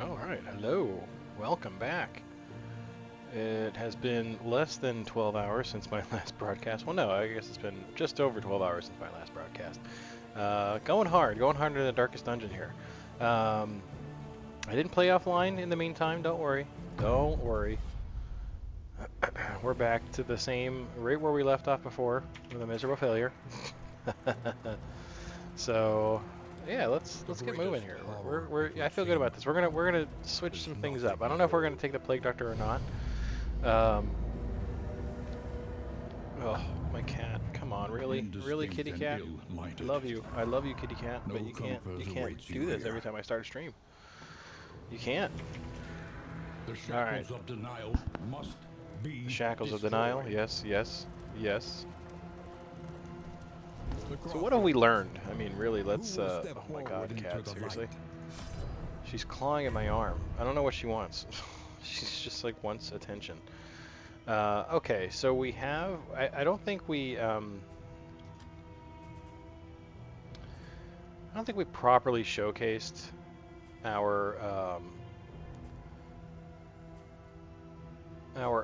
Alright, hello. Welcome back. It has been less than 12 hours since my last broadcast. Well, no, I guess it's been just over 12 hours since my last broadcast. Going hard into the darkest dungeon here. I didn't play offline in the meantime, don't worry. Don't worry. We're back to the same, right where we left off before, with a miserable failure. So, yeah, let's get moving here. I feel good about this. We're gonna switch some things up. I don't know if we're gonna take the Plague Doctor or not. Oh, my cat! Come on, really, kitty cat. I love you, kitty cat. But you can't do this every time I start a stream. You can't. The shackles of denial must be shackles destroyed. of denial. Yes. So what have we learned? I mean, really, let's. Oh my God, cat! Seriously. She's clawing at my arm. I don't know what she wants. She's just like wants attention. Okay, so we have. I don't think we. I don't think we properly showcased our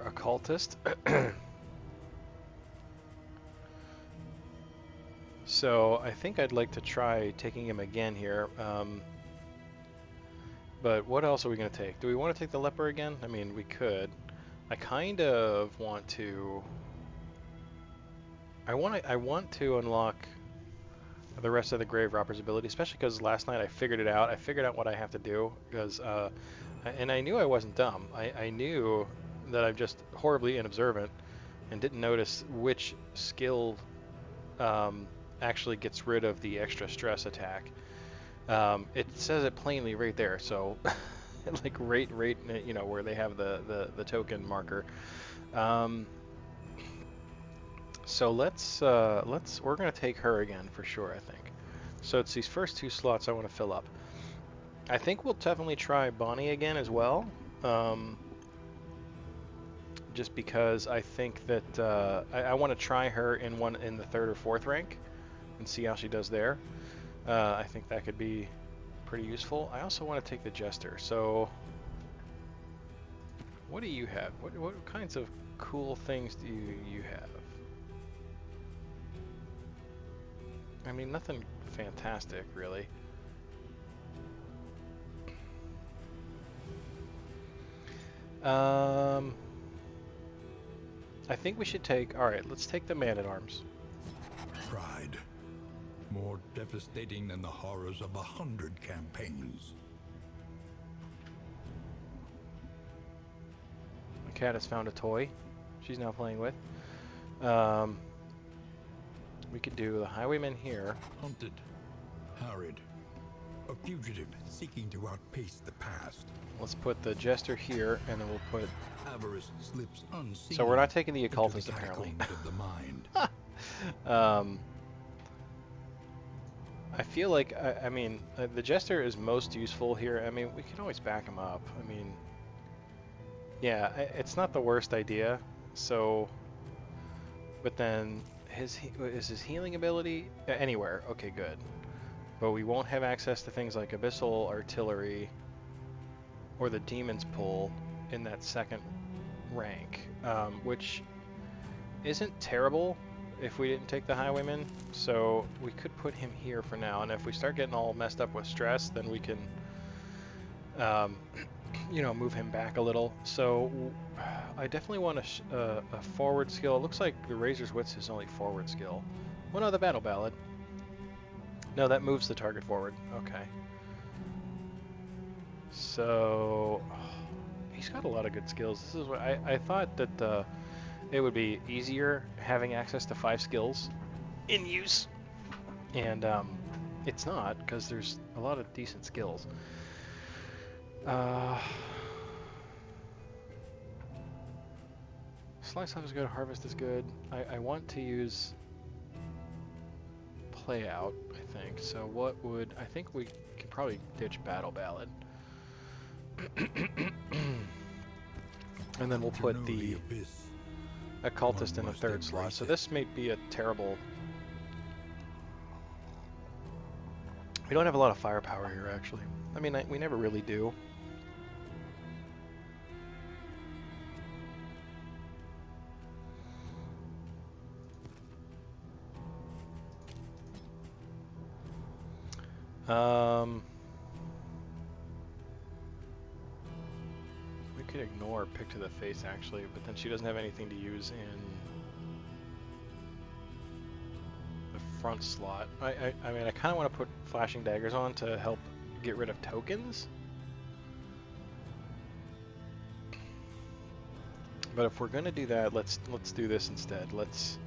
occultist. So I think I'd like to try taking him again here. But what else are we going to take? Do we want to take the leper again? I mean, we could. I kind of want to. I want to unlock the rest of the grave robber's ability, especially because last night I figured it out. I figured out what I have to do because, and I knew I wasn't dumb. I knew that I'm just horribly inobservant and didn't notice which skill actually gets rid of the extra stress attack. It says it plainly right there, so like right, you know, where they have the token marker. So we're gonna take her again for sure, I think. So it's these first two slots I want to fill up. I think we'll definitely try Bonnie again as well. Just because I think that I want to try her in the third or fourth rank and see how she does there. I think that could be pretty useful. I also want to take the Jester. So, what do you have? What kinds of cool things do you have? I mean, nothing fantastic, really. I think we should take. All right, let's take the Man-at-Arms. Pride, more devastating than the horrors of 100 campaigns. The cat has found a toy she's now playing with. We could do the Highwayman here. Hunted, harried, a fugitive seeking to outpace the past. Let's put the Jester here, and then we'll put. Avarice slips unseen. So we're not taking the Occultist apparently. Of the mind. I feel like I mean the Jester is most useful here. I mean, we can always back him up. I mean, yeah, it's not the worst idea. So, but then is his healing ability anywhere? Okay, good. But we won't have access to things like Abyssal Artillery or the Demon's Pull in that second rank, which isn't terrible if we didn't take the Highwayman. So we could put him here for now, and if we start getting all messed up with stress, then we can, you know, move him back a little. So I definitely want a forward skill. It looks like the Razor's Wits is only forward skill. Well, no, the Battle Ballad. No, that moves the target forward. Okay. So he's got a lot of good skills. This is what I thought that it would be easier having access to 5 skills in use, and it's not, because there's a lot of decent skills. Slice off is good, harvest is good. I want to use play out, I think. So what would, I think we could probably ditch Battle Ballad. And then we'll put the Occultist in the third slot. So this may be a terrible. We don't have a lot of firepower here, actually. I mean, we never really do. We could ignore pick to the face actually, but then she doesn't have anything to use in the front slot. I mean, I kind of want to put flashing daggers on to help get rid of tokens. But if we're gonna do that, let's do this instead. Let's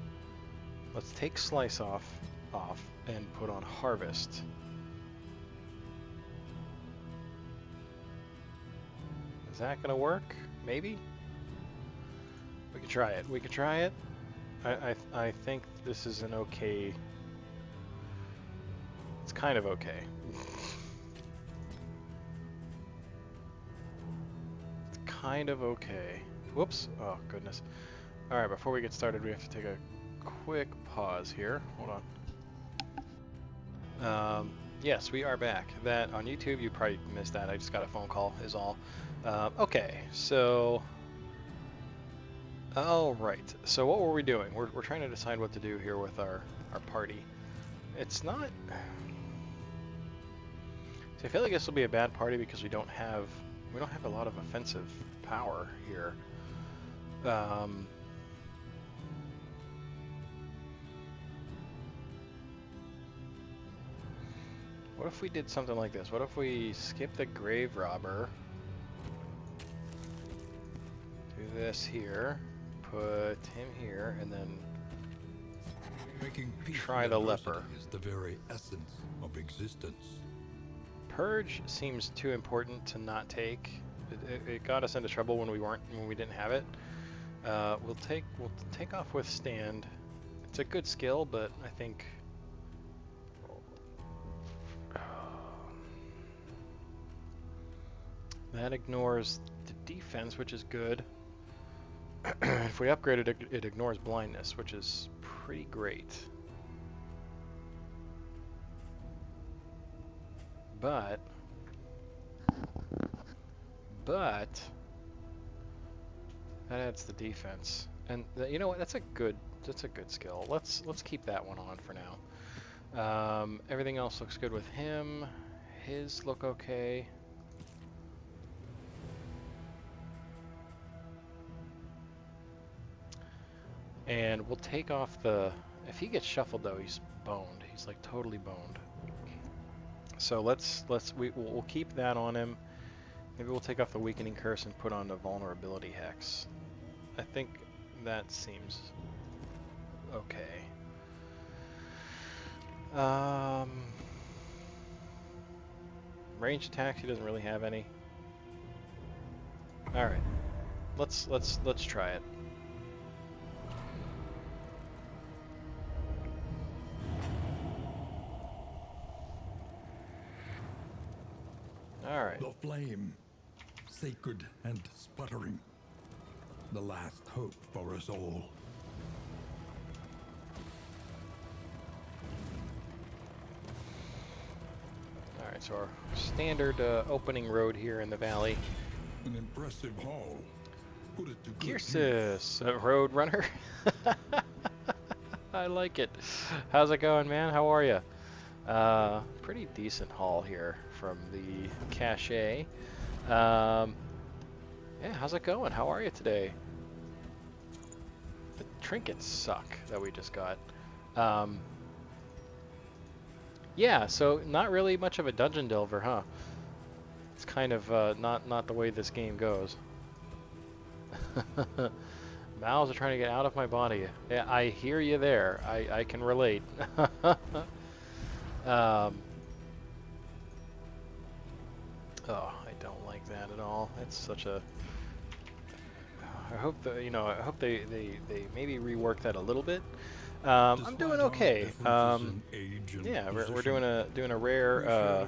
take slice off and put on harvest. Is that gonna work? Maybe? We could try it. We could try it. I think this is an okay... It's kind of okay. It's kind of okay. Whoops. Oh, goodness. Alright, before we get started, we have to take a quick pause here. Hold on. Yes, we are back. That on YouTube, you probably missed that. I just got a phone call, is all. Okay, so... Alright, so what were we doing? We're trying to decide what to do here with our party. It's not... So I feel like this will be a bad party because we don't have a lot of offensive power here. What if we did something like this? What if we skip the grave robber? Do this here, put him here, and then try the leper. Is the very essence of existence. Purge seems too important to not take. It got us into trouble when we didn't have it. We'll take off withstand. It's a good skill, but I think that ignores the defense, which is good. If we upgrade it, it ignores blindness, which is pretty great. But that adds the defense, and you know what? That's a good skill. Let's keep that one on for now. Everything else looks good with him. His look okay. And we'll take off the... If he gets shuffled though, he's boned. He's like totally boned. So we'll keep that on him. Maybe we'll take off the weakening curse and put on the vulnerability hex. I think that seems okay. Range attacks, he doesn't really have any. All right, let's try it. All right. The flame, sacred and sputtering, the last hope for us all. All right, so our standard opening road here in the valley. An impressive haul. Put it to good use. Gearsis, road runner. I like it. How's it going, man? How are you? Pretty decent haul here from the cache. Yeah, how's it going? How are you today? The trinkets suck that we just got. Yeah, so not really much of a dungeon delver, huh? It's kind of not the way this game goes. Mouths are trying to get out of my body. Yeah, I hear you there. I can relate. Oh, I don't like that at all. It's such a... I hope that, I hope they maybe rework that a little bit. I'm doing okay. Yeah, we're doing a rare.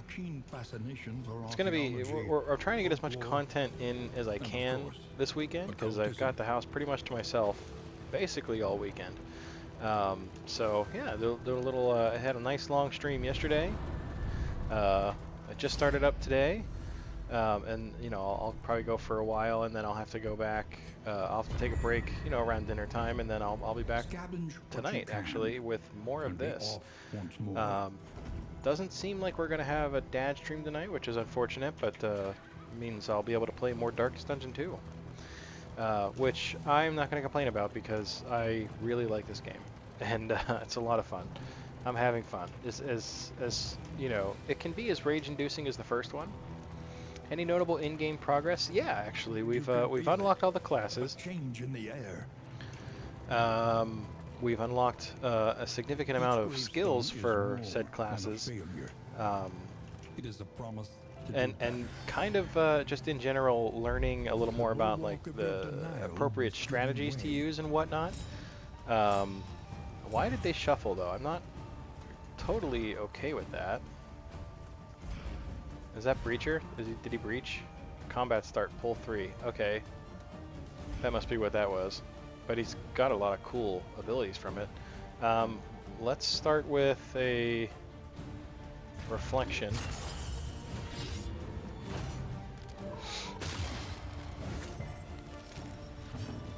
It's gonna be. We're trying to get as much content in as I can this weekend because I've got the house pretty much to myself, basically all weekend. So yeah, do a little. I had a nice long stream yesterday. I just started up today. And I'll probably go for a while, and then I'll have to go back. I'll have to take a break, around dinner time, and then I'll be back tonight actually with more of this. doesn't seem like we're going to have a dad stream tonight, which is unfortunate, but means I'll be able to play more Darkest Dungeon 2. Which I'm not going to complain about because I really like this game. And it's a lot of fun. I'm having fun. As you know, it can be as rage-inducing as the first one. Any notable in-game progress? Yeah, actually, we've unlocked all the classes. Change in the air. We've unlocked a significant amount of skills for said classes. It is a promise. And kind of just in general learning a little more about like the appropriate strategies to use and whatnot. Why did they shuffle though? I'm not totally okay with that. Is that Breacher? Did he breach? Combat start, pull 3. Okay. That must be what that was. But he's got a lot of cool abilities from it. Let's start with a reflection.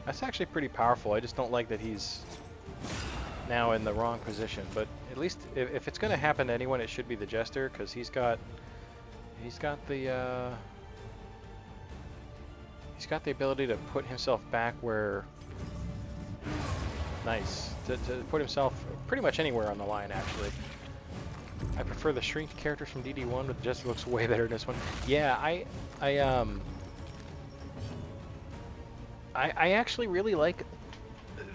That's actually pretty powerful. I just don't like that he's now in the wrong position. But at least if it's going to happen to anyone, it should be the Jester, because he's got the ability to put himself back where. Nice. To put himself pretty much anywhere on the line, actually. I prefer the shrink characters from DD1, but the Jester looks way better in this one. Yeah, I actually really like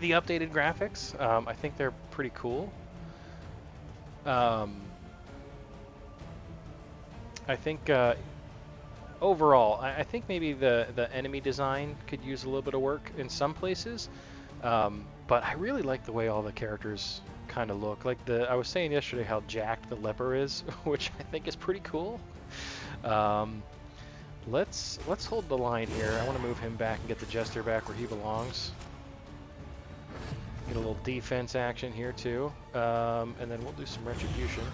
the updated graphics. I think they're pretty cool. I think overall, I think maybe the enemy design could use a little bit of work in some places. But I really like the way all the characters kind of look. Like I was saying yesterday how jacked the leper is, which I think is pretty cool. Let's hold the line here. I want to move him back and get the Jester back where he belongs. Get a little defense action here too, and then we'll do some retribution.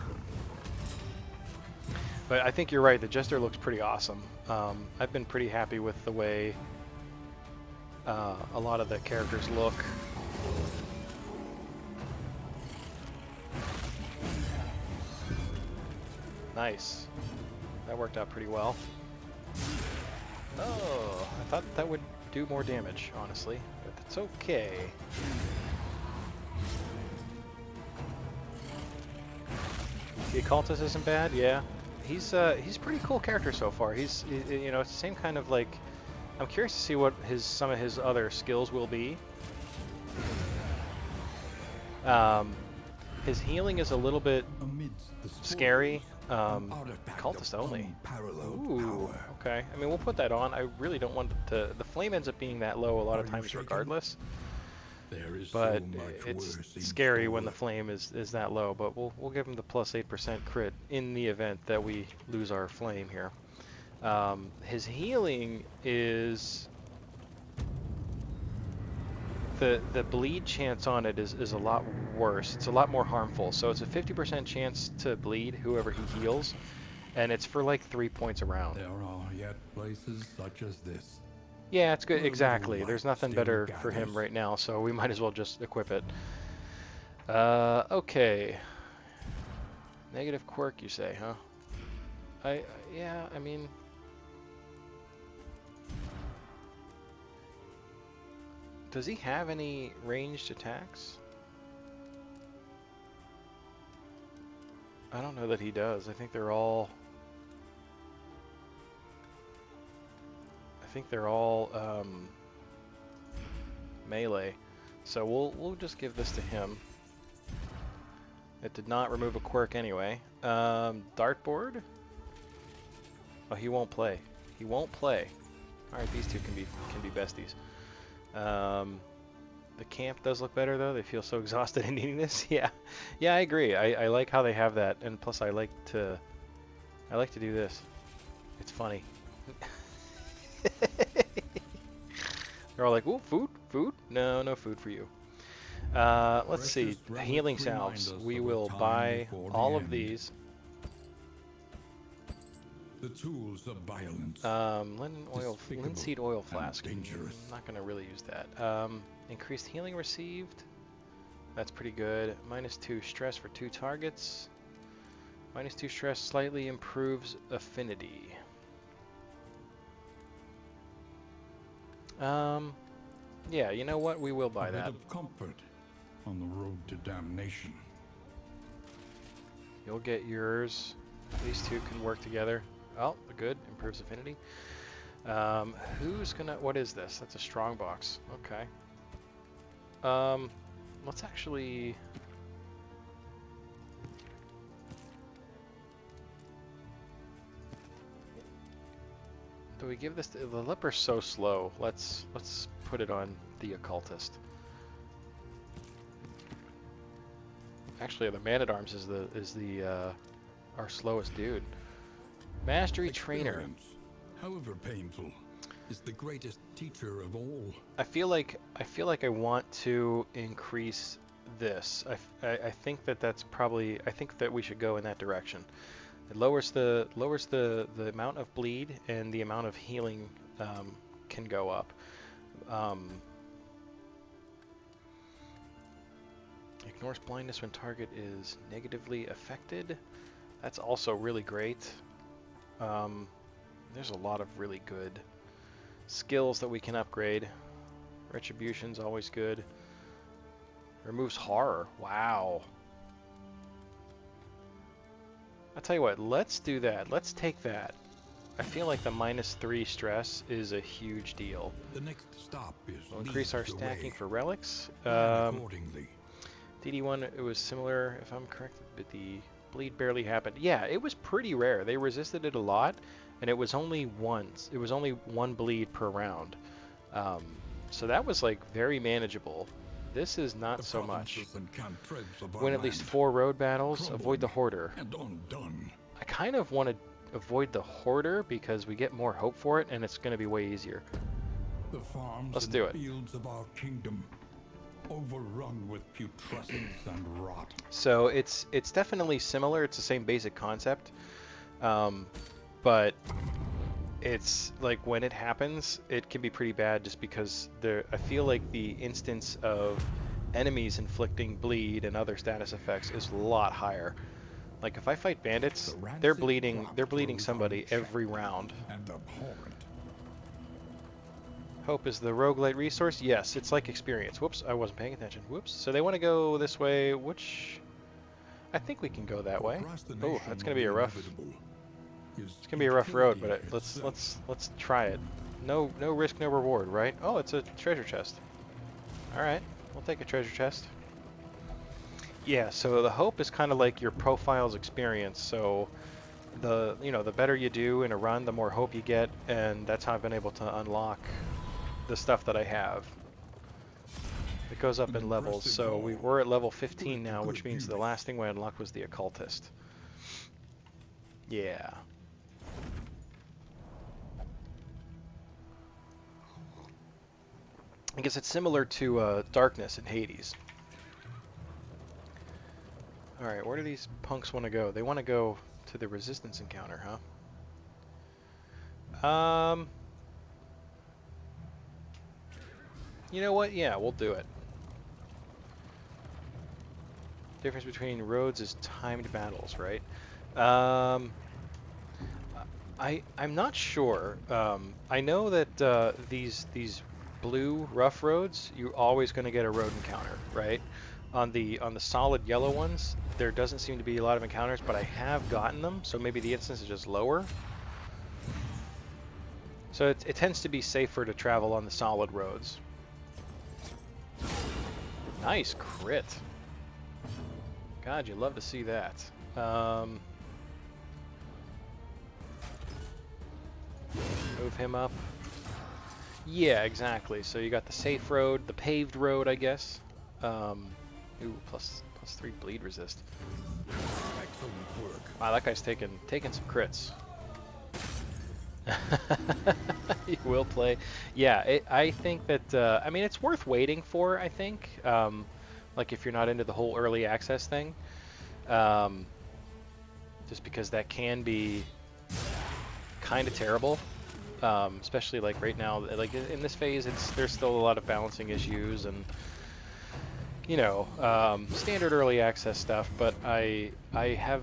But I think you're right. The Jester looks pretty awesome. I've been pretty happy with the way a lot of the characters look. Nice. That worked out pretty well. Oh, I thought that would do more damage, honestly, but that's okay. The Occultist isn't bad, yeah. He's a pretty cool character so far. You know, it's the same kind of like. I'm curious to see what some of his other skills will be. His healing is a little bit scary. Cultist only. Ooh, okay. I mean, we'll put that on. I really don't want to. The flame ends up being that low a lot of times, regardless. But it's scary when the flame is that low. But we'll give him the plus 8% crit in the event that we lose our flame here. His healing is the bleed chance on it is a lot worse. It's a lot more harmful. So it's a 50% chance to bleed whoever he heals, and it's for like 3 points around. There are yet places such as this. Yeah, it's good. Exactly. There's nothing better for him right now, so we might as well just equip it. Okay. Negative quirk, you say, huh? Yeah, I mean. Does he have any ranged attacks? I don't know that he does. I think they're all melee. So we'll just give this to him. It did not remove a quirk anyway. Dartboard? Oh, he won't play. He won't play. All right, these two can be besties. The camp does look better though. They feel so exhausted and needing this. Yeah, I agree. I like how they have that, and plus I like to do this. It's funny. They're all like, "Ooh, food? No food for you." Let's see. Healing salves. We will buy all of these. The tools of violence. Linseed oil flask. I'm not gonna really use that. Increased healing received. That's pretty good. -2 stress for 2 targets. -2 stress slightly improves affinity. Yeah, you know what? We will buy A bit that. of comfort on the road to damnation. You'll get yours. These two can work together. Oh, good. Improves affinity. Who's gonna... What is this? That's a strong box. Okay. Let's actually... Do we give this to... The leper's so slow. Let's put it on the occultist. Actually, the man-at-arms is our slowest dude. Mastery trainer. Experience, however painful, is the greatest teacher of all. I feel like I want to increase this. I think that's probably... I think that we should go in that direction. It lowers the amount of bleed, and the amount of healing can go up. Ignores blindness when target is negatively affected. That's also really great. There's a lot of really good skills that we can upgrade. Retribution's always good. Removes horror. Wow. I'll tell you what, let's do that. Let's take that. I feel like the -3 stress is a huge deal. The next stop is We'll increase our leagues stacking away. for relics. Plan accordingly. DD1, it was similar, if I'm correct, but the bleed barely happened. Yeah, it was pretty rare. They resisted it a lot, and it was only once. It was only 1 bleed per round. So that was like very manageable. This is not The so much. provinces and cantreds of our Win at least land 4 road battles. crumbling Avoid the hoarder. and undone. I kind of want to avoid the hoarder because we get more hope for it, and it's going to be way easier. The farms Let's and do it. fields of our kingdom, overrun with putrescence and rot. So it's definitely similar. It's the same basic concept, but it's like when it happens, it can be pretty bad just because I feel like the instance of enemies inflicting bleed and other status effects is a lot higher. Like if I fight bandits, The rancid they're bleeding rot somebody grows every unchecked round. and abhorrent. Hope is the roguelite resource? Yes, it's like experience. Whoops, I wasn't paying attention. Whoops. So they want to go this way, which I think we can go that way. Oh, that's gonna be a rough. It's gonna be a rough road, but let's try it. No risk, no reward, right? Oh, it's a treasure chest. All right, we'll take a treasure chest. Yeah, so the hope is kind of like your profile's experience. So the better you do in a run, the more hope you get, and that's how I've been able to unlock the stuff that I have. It goes up in levels, so we're at level 15 now, which means the last thing we unlocked was the occultist. Yeah. I guess it's similar to Darkness in Hades. Alright, where do these punks want to go? They want to go to the resistance encounter, huh? You know what? Yeah, we'll do it. Difference between roads is timed battles, right? I'm not sure. I know that these blue rough roads, you're always going to get a road encounter, right? On the solid yellow ones, there doesn't seem to be a lot of encounters, but I have gotten them, so maybe the instance is just lower. So it tends to be safer to travel on the solid roads. Nice crit. God, you love to see that. Move him up. Yeah, exactly. So you got the safe road, the paved road, I guess. Ooh, plus 3 bleed resist. Excellent work. Wow, that guy's taking some crits. You will play. Yeah, I think that, I mean, it's worth waiting for, I think. Like if you're not into the whole early access thing. Just because that can be kind of terrible. Especially like right now, like in this phase, there's still a lot of balancing issues and, you know, standard early access stuff, but I have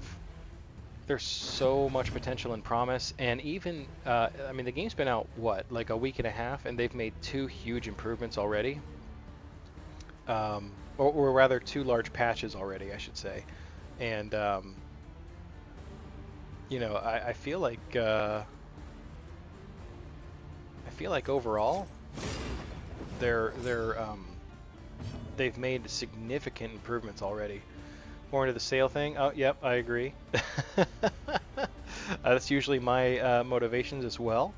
there's so much potential and promise, and even I mean the game's been out what, like a week and a half, and they've made 2 huge improvements already, or rather 2 large patches already, I should say, and you know I feel like overall they've made significant improvements already. More into the sale thing. Oh, yep, I agree. That's usually my motivations as well.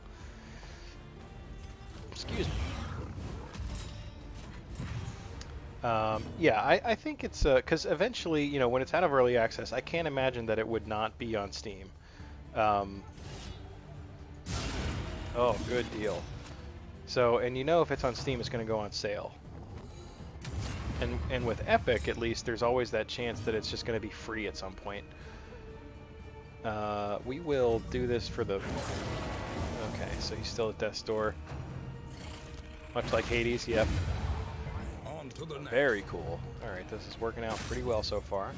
Excuse me. Yeah, I think it's because eventually, you know, when it's out of early access, I can't imagine that it would not be on Steam. Oh, good deal. So, and you know, if it's on Steam, it's going to go on sale. And with Epic, at least, there's always that chance that it's just going to be free at some point. We will do this for the... Okay, so he's still at death's door. Much like Hades, yep. On to the next. Very cool. Alright, this is working out pretty well so far.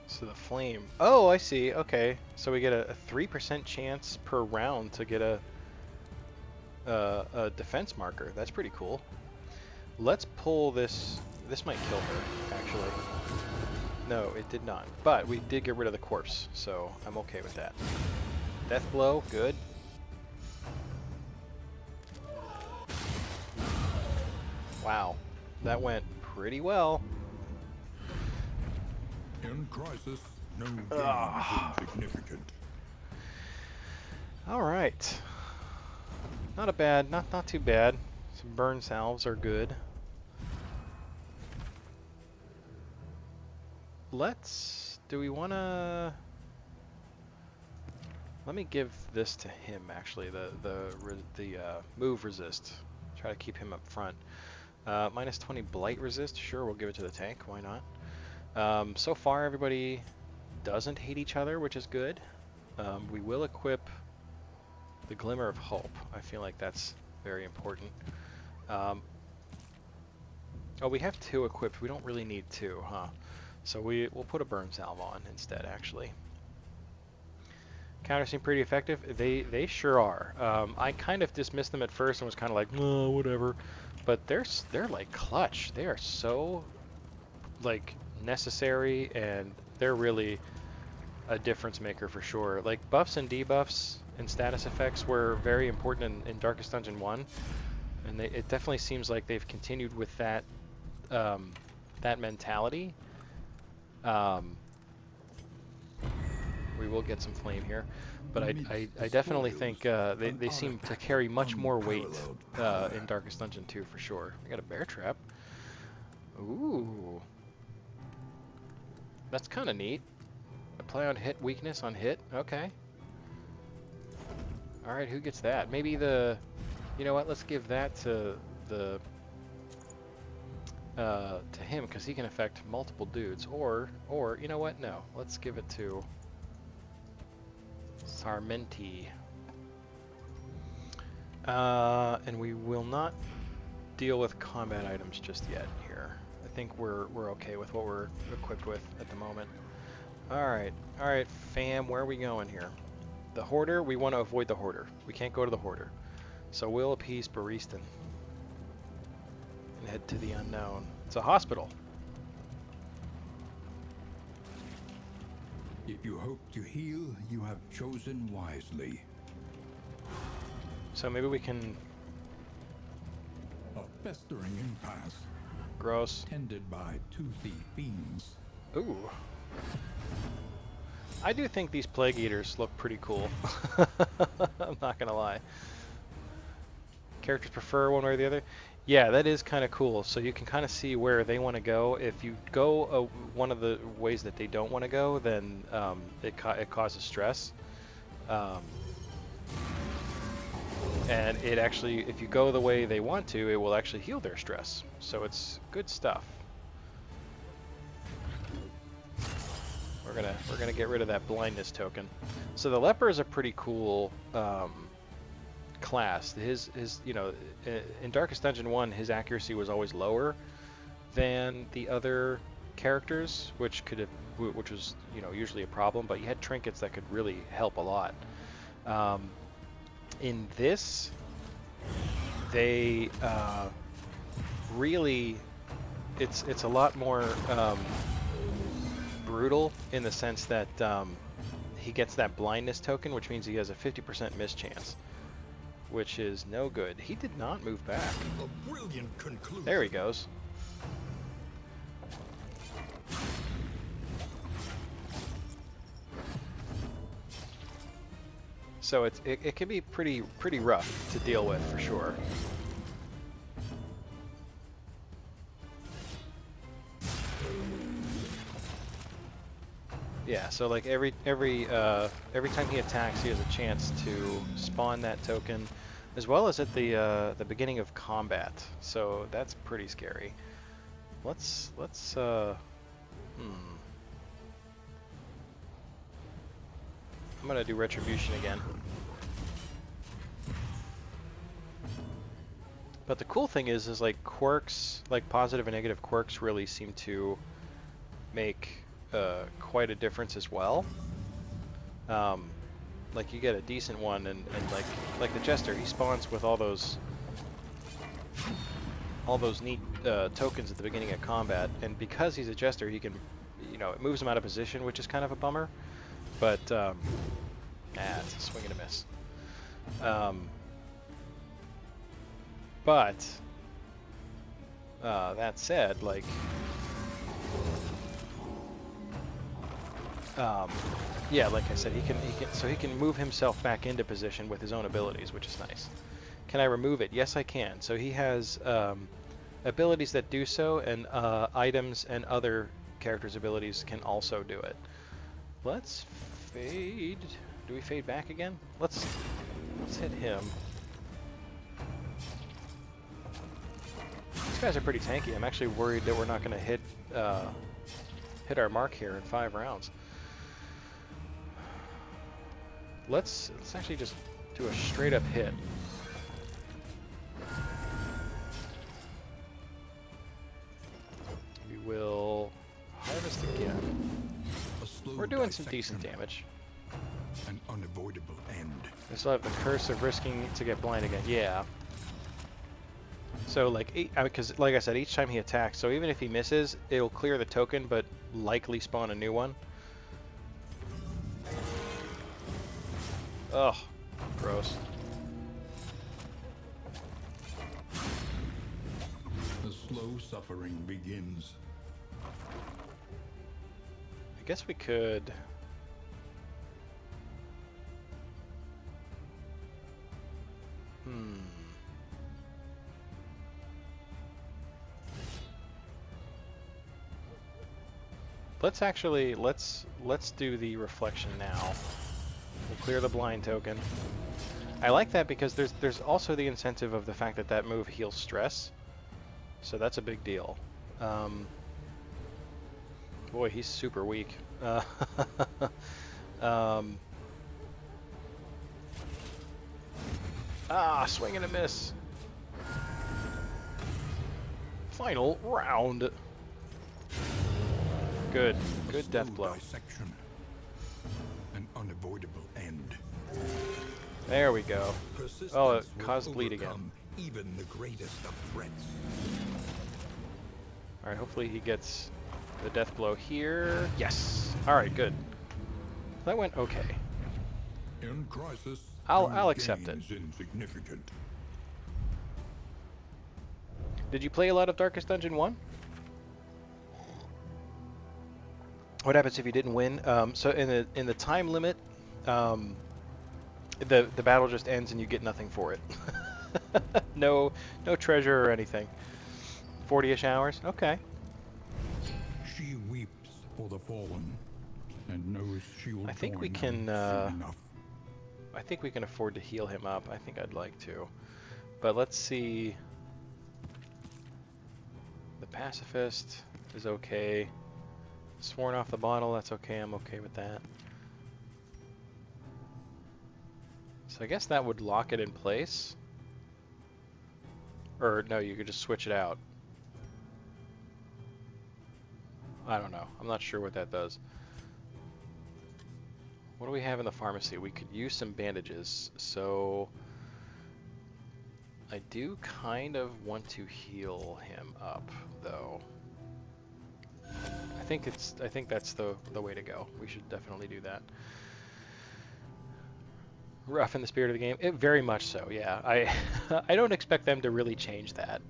So the flame... Oh, I see. Okay. So we get a 3% chance per round to get a defense marker. That's pretty cool. Let's pull this. This might kill her, actually. No, it did not. But we did get rid of the corpse, so I'm okay with that. Death blow, good. Wow, that went pretty well. In crisis, no gain is insignificant. All right. Not a bad, not too bad. Some burn salves are good. Do we want to... Let me give this to him, actually, the move resist. Try to keep him up front. Minus 20 blight resist, sure, we'll give it to the tank, why not? So far, everybody doesn't hate each other, which is good. We will equip the Glimmer of Hope. I feel like that's very important. Oh, we have 2 equipped. We don't really need 2, huh? So we'll put a burn salve on instead, actually. Counters seem pretty effective. They sure are. I kind of dismissed them at first and was kind of like, oh, whatever. But they're like clutch. They are so like necessary, and they're really a difference maker for sure. Like buffs and debuffs and status effects were very important in Darkest Dungeon 1, and it definitely seems like they've continued with that that mentality. We will get some flame here, but I definitely think they seem to carry much more weight in Darkest Dungeon 2 for sure. We got a bear trap. Ooh. That's kind of neat. Apply on hit, weakness on hit. Okay. Alright, who gets that? Maybe the... You know what, let's give that to the... to him, because he can affect multiple dudes. Or, you know what? No. Let's give it to... Sarmenti. And we will not deal with combat items just yet here. I think we're okay with what we're equipped with at the moment. Alright, fam, where are we going here? The Hoarder, we want to avoid the Hoarder. We can't go to the Hoarder. So we'll appease Baristan and head to the unknown. It's a hospital. If you hope to heal, you have chosen wisely. So maybe we can... A festering impasse. Gross. Tended by toothy fiends. Ooh. I do think these Plague Eaters look pretty cool. I'm not gonna lie. Characters prefer one way or the other. Yeah, that is kind of cool. So you can kind of see where they want to go. If you go one of the ways that they don't want to go, then it causes stress. And it actually, if you go the way they want to, it will actually heal their stress. So it's good stuff. We're gonna get rid of that blindness token. So the leper is a pretty cool class. His you know, in Darkest Dungeon 1, his accuracy was always lower than the other characters, which which was, you know, usually a problem, but you had trinkets that could really help a lot. In this, they really, it's a lot more brutal in the sense that he gets that blindness token, which means he has a 50% miss chance, which is no good. He did not move back. A brilliant conclusion. There he goes. So it can be pretty rough to deal with, for sure. Yeah, so like every time he attacks, he has a chance to spawn that token, as well as at the beginning of combat. So that's pretty scary. Let's I'm gonna do retribution again. But the cool thing is like quirks, like positive and negative quirks, really seem to make quite a difference as well. Like you get a decent one, and like the Jester, he spawns with all those neat tokens at the beginning of combat, and because he's a Jester, he can, you know, it moves him out of position, which is kind of a bummer. But it's a swing and a miss. But that said, like, yeah, like I said, he can move himself back into position with his own abilities, which is nice. Can I remove it? Yes, I can. So he has abilities that do so, and items and other characters' abilities can also do it. Let's fade. Do we fade back again? Let's hit him. These guys are pretty tanky. I'm actually worried that we're not going to hit our mark here in 5 rounds. Let's actually just do a straight up hit. We will harvest again. We're doing some decent damage. An unavoidable end. I still have the curse of risking to get blind again. Yeah. So like, because like I said, each time he attacks, so even if he misses, it'll clear the token, but likely spawn a new one. Ugh, gross. The slow suffering begins. I guess we could. Let's actually let's do the reflection now. We'll clear the blind token. I like that because there's also the incentive of the fact that that move heals stress, so that's a big deal. Boy, he's super weak. Swing and a miss. Final round. Good death blow. Dissection. An unavoidable end. There we go. Persistence Oh, it will caused bleed again. overcome even the greatest of threats. Alright, hopefully he gets the death blow here. Yes! Alright, good. That went okay. In crisis, I'll accept it. insignificant. Did you play a lot of Darkest Dungeon 1? What happens if you didn't win? So in the time limit, the battle just ends and you get nothing for it. no treasure or anything. 40-ish hours. Okay. She weeps for the fallen and knows she will I think we join can. them soon enough. I think we can afford to heal him up. I think I'd like to, but let's see. The pacifist is okay. Sworn off the bottle, that's okay. I'm okay with that. So I guess that would lock it in place. Or no, you could just switch it out. I don't know. I'm not sure what that does. What do we have in the pharmacy? We could use some bandages. So I do kind of want to heal him up, though. I think that's the way to go. We should definitely do that. Rough in the spirit of the game, very much so. Yeah, I don't expect them to really change that.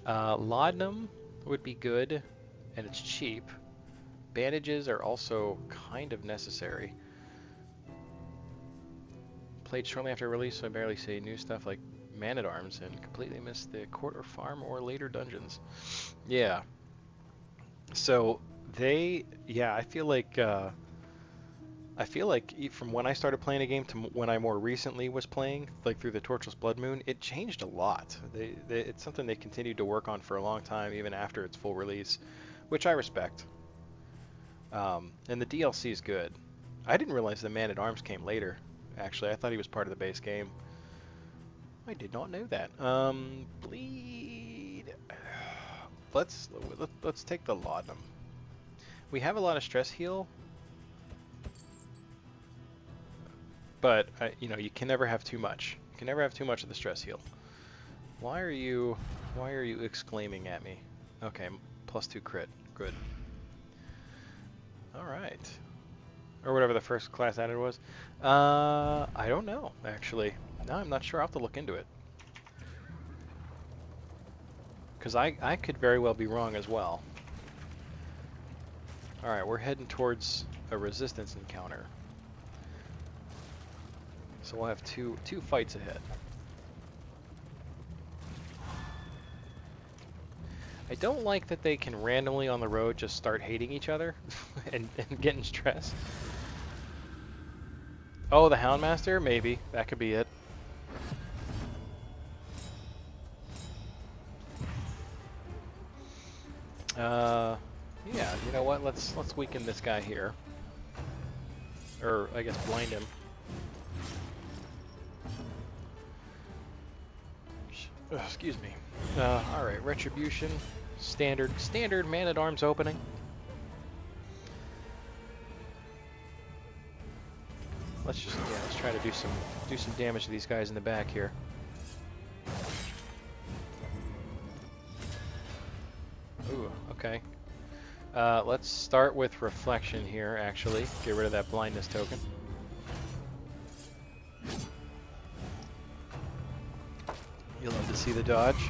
Laudanum would be good, and it's cheap. Bandages are also kind of necessary. Played shortly after release, so I barely see new stuff like Man-at-Arms and completely missed the court or farm or later dungeons. Yeah. So I feel like from when I started playing a game to when I more recently was playing, like through the Torchless Blood Moon, it changed a lot. It's something they continued to work on for a long time, even after its full release, which I respect. And the DLC is good. I didn't realize the Man-at-Arms came later, actually. I thought he was part of the base game. I did not know that. Bleed. Let's take the laudanum. We have a lot of stress heal, but you know, you can never have too much. You can never have too much of the stress heal. Why are you exclaiming at me? Okay, +2 crit. Good. All right. Or whatever the first class added was. I don't know, actually. No, I'm not sure. I'll have to look into it. Because I could very well be wrong as well. Alright, we're heading towards a resistance encounter. So we'll have two fights ahead. I don't like that they can randomly on the road just start hating each other and getting stressed. Oh, the Houndmaster? Maybe. That could be it. Yeah, you know what? Let's weaken this guy here. Or, I guess, blind him. Excuse me. Alright, Retribution. Standard Man-at-Arms opening. Let's try to do some damage to these guys in the back here. Ooh, okay. Let's start with Reflection here, actually. Get rid of that blindness token. You'll love to see the dodge.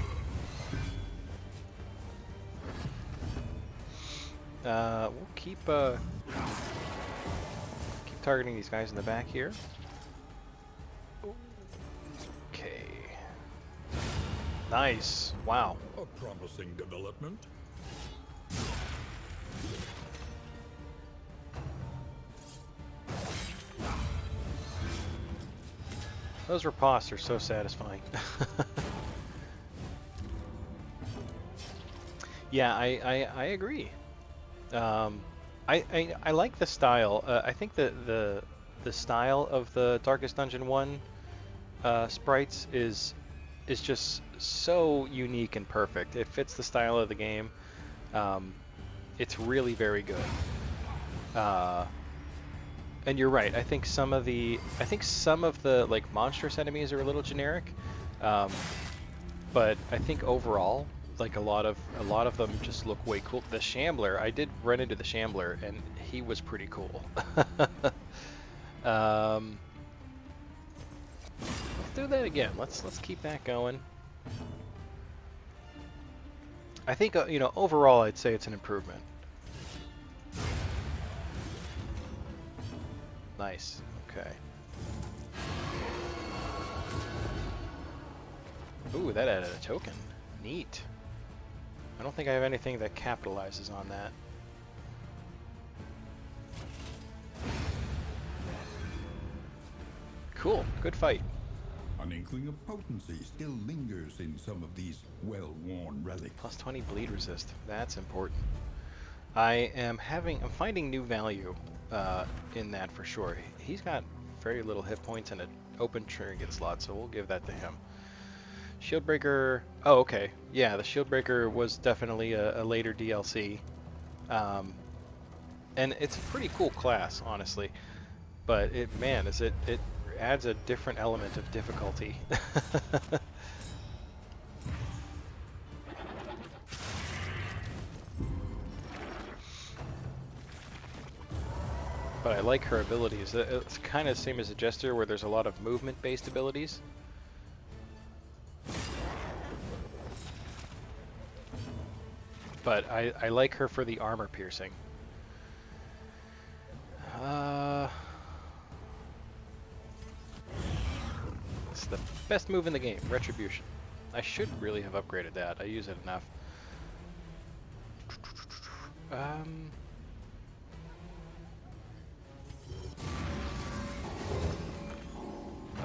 We'll keep targeting these guys in the back here. Okay. Nice. Wow. A promising development. Those riposts are so satisfying. Yeah, I agree. I like the style. I think the style of the Darkest Dungeon 1 sprites is just so unique and perfect. It fits the style of the game. It's really very good. And you're right. I think some of the like monstrous enemies are a little generic, but I think overall, like a lot of them just look way cool. The Shambler, I did run into the Shambler, and he was pretty cool. Let's do that again. Let's keep that going. I think you know, overall, I'd say it's an improvement. Nice. Okay. Ooh, that added a token. Neat. I don't think I have anything that capitalizes on that. Cool. Good fight. An inkling of potency still lingers in some of these well-worn relics. +20 bleed resist. That's important. I'm finding new value in that for sure. He's got very little hit points and a open trinket slot, so we'll give that to him. Shield breaker. Oh, okay. Yeah, the shield breaker was definitely a later DLC, and it's a pretty cool class, honestly. But man, it adds a different element of difficulty. But I like her abilities. It's kind of the same as a Jester, where there's a lot of movement-based abilities. But I like her for the armor piercing. It's the best move in the game, Retribution. I should really have upgraded that. I use it enough.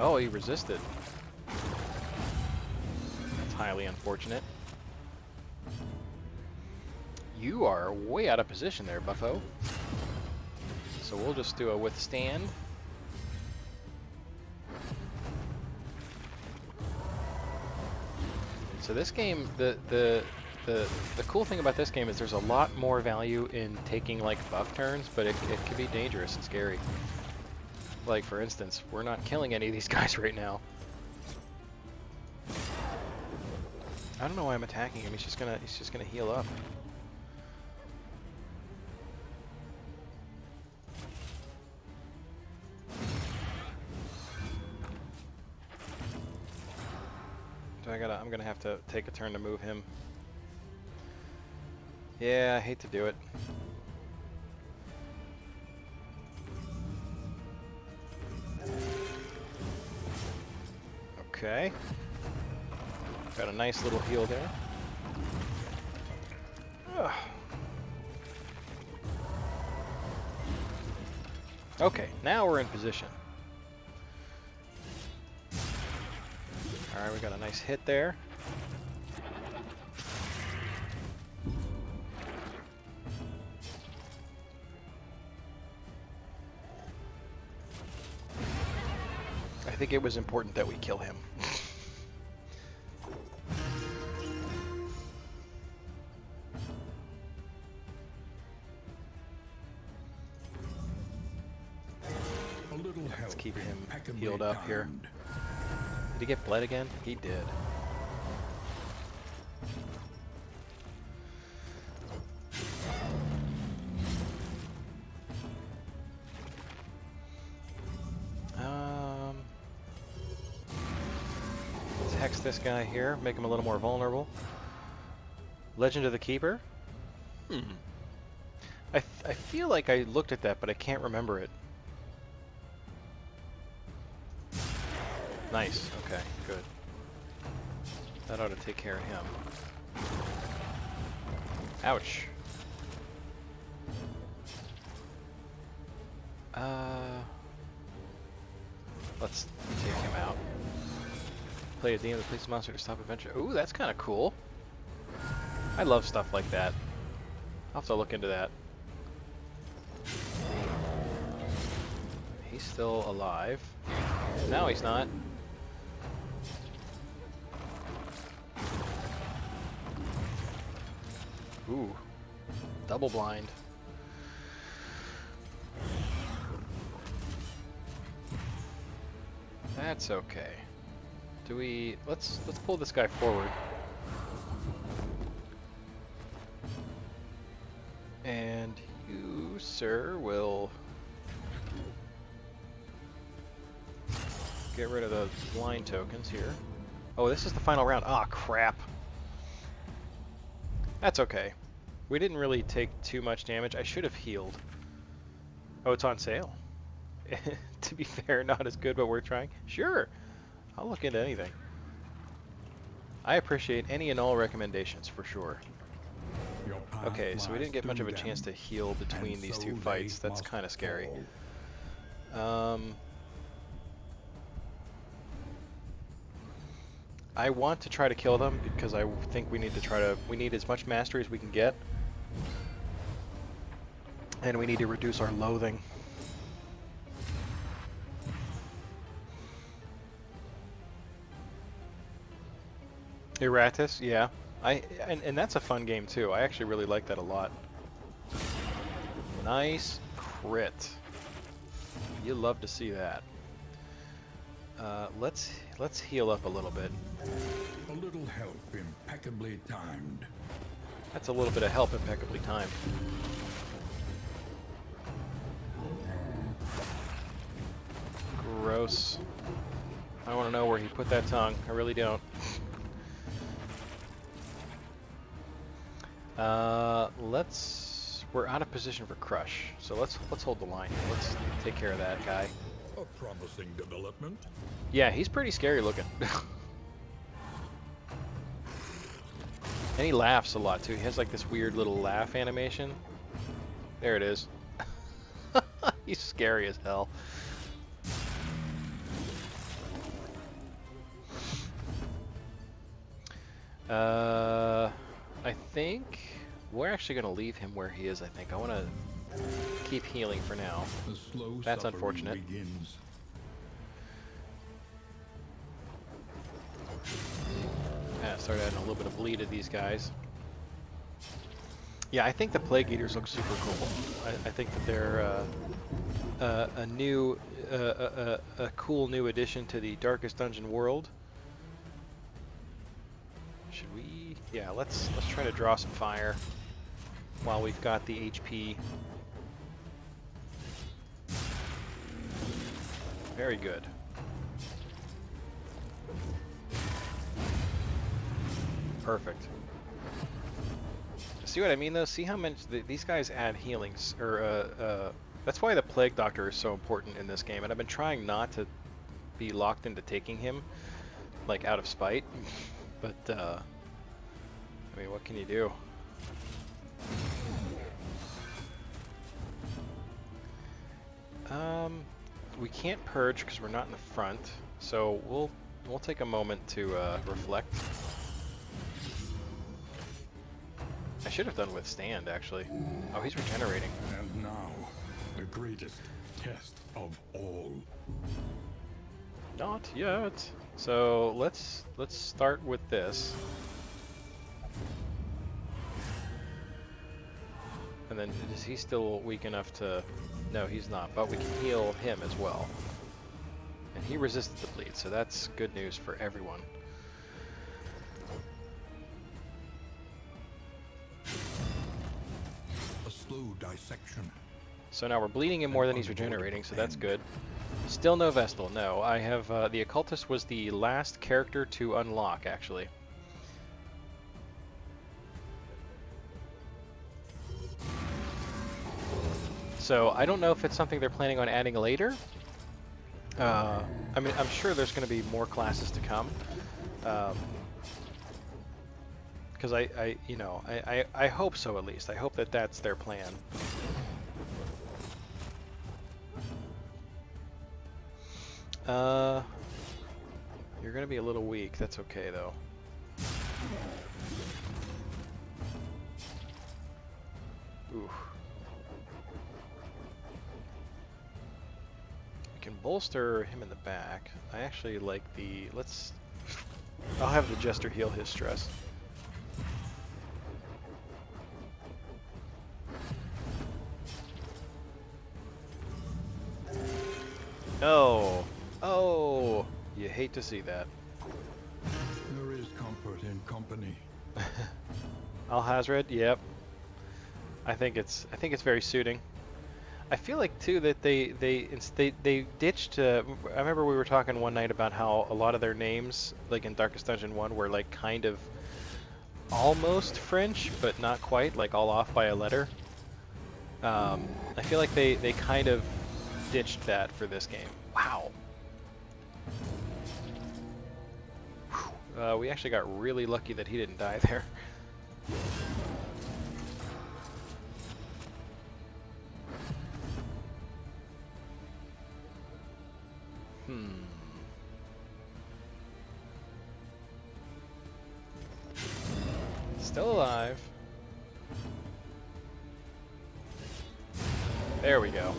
Oh, he resisted. That's highly unfortunate. You are way out of position there, Buffo. So we'll just do a withstand. So this game, the cool thing about this game is there's a lot more value in taking like buff turns, but it can be dangerous and scary. Like for instance, we're not killing any of these guys right now. I don't know why I'm attacking him. He's just gonna heal up. So I'm gonna have to take a turn to move him. Yeah, I hate to do it. Okay. Got a nice little heal there. Ugh. Okay, now we're in position. Alright, we got a nice hit there. I think it was important that we kill him. Let's keep him healed up here. Did he get bled again? He did. Let's hex this guy here, make him a little more vulnerable. Legend of the Keeper? I feel like I looked at that, but I can't remember it. Nice. Okay, good. That ought to take care of him. Ouch. Let's take him out. Play a demon that plays a monster to stop adventure. Ooh, that's kind of cool. I love stuff like that. I'll have to look into that. He's still alive. No, he's not. Ooh, double blind. That's okay. Do we? Let's pull this guy forward. And you, sir, will get rid of those blind tokens here. Oh, this is the final round. Ah, crap. That's okay. We didn't really take too much damage. I should have healed. Oh, it's on sale. To be fair, not as good, but we're trying. Sure. I'll look into anything. I appreciate any and all recommendations, for sure. Okay, so we didn't get much of a chance to heal between these two fights. That's kind of scary. I want to try to kill them because I think we need as much mastery as we can get. And we need to reduce our loathing. Erratus, yeah. And that's a fun game too. I actually really like that a lot. Nice crit. You love to see that. Let's heal up a little bit. A little help impeccably timed. That's a little bit of help impeccably timed. Gross. I want to know where he put that tongue. I really don't. We're out of position for crush, so let's hold the line here. Let's take care of that guy. A promising development. Yeah, he's pretty scary looking. And he laughs a lot too. He has like this weird little laugh animation. There it is. He's scary as hell. I think we're actually going to leave him where he is, I think. I want to keep healing for now. The slow That's suffering unfortunate. begins. Yeah, started adding a little bit of bleed to these guys. Yeah, I think the Plague Eaters look super cool. I think that they're a new, a cool new addition to the Darkest Dungeon world. Should we? Yeah, let's try to draw some fire while we've got the HP. Very good. Perfect. See what I mean though? See how much these guys add healings, or that's why the Plague Doctor is so important in this game, and I've been trying not to be locked into taking him, like out of spite, but I mean, what can you do? We can't purge because we're not in the front, so we'll take a moment to reflect. I should have done withstand, actually. Oh, he's regenerating. And now, the greatest test of all. Not yet. So let's start with this. And then is he still weak enough to? No, he's not. But we can heal him as well. And he resisted the bleed, so that's good news for everyone. A slow dissection. So now we're bleeding him more than he's regenerating, so that's good. Still no Vestal, no. I have, the Occultist was the last character to unlock, actually. So I don't know if it's something they're planning on adding later. I mean, I'm sure there's going to be more classes to come. Because I hope so, at least. I hope that that's their plan. You're gonna be a little weak. That's okay, though. Ooh. We can bolster him in the back. I actually like the... I'll have the Jester heal his stress. Oh! Oh! You hate to see that. There is comfort in company. Al-Hazred, yep. I think it's very suiting. I feel like too that they ditched. I remember we were talking one night about how a lot of their names, like in Darkest Dungeon 1, were like kind of almost French, but not quite, like all off by a letter. I feel like they kind of ditched that for this game. Wow. We actually got really lucky that he didn't die there. Still alive. There we go.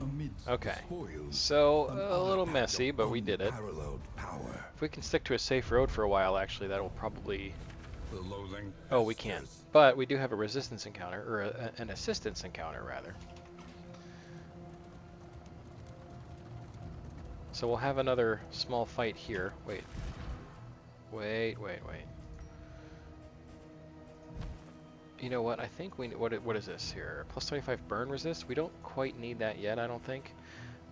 Amidst Okay. spoils So, an a little artifact messy, of but we did it. unparalleled power. If we can stick to a safe road for a while, actually, that'll probably... The loathing Oh, we can. festers. But we do have a resistance encounter, or an assistance encounter, rather. So we'll have another small fight here. Wait. You know what? I think we... What is this here? Plus 25 burn resist? We don't quite need that yet, I don't think.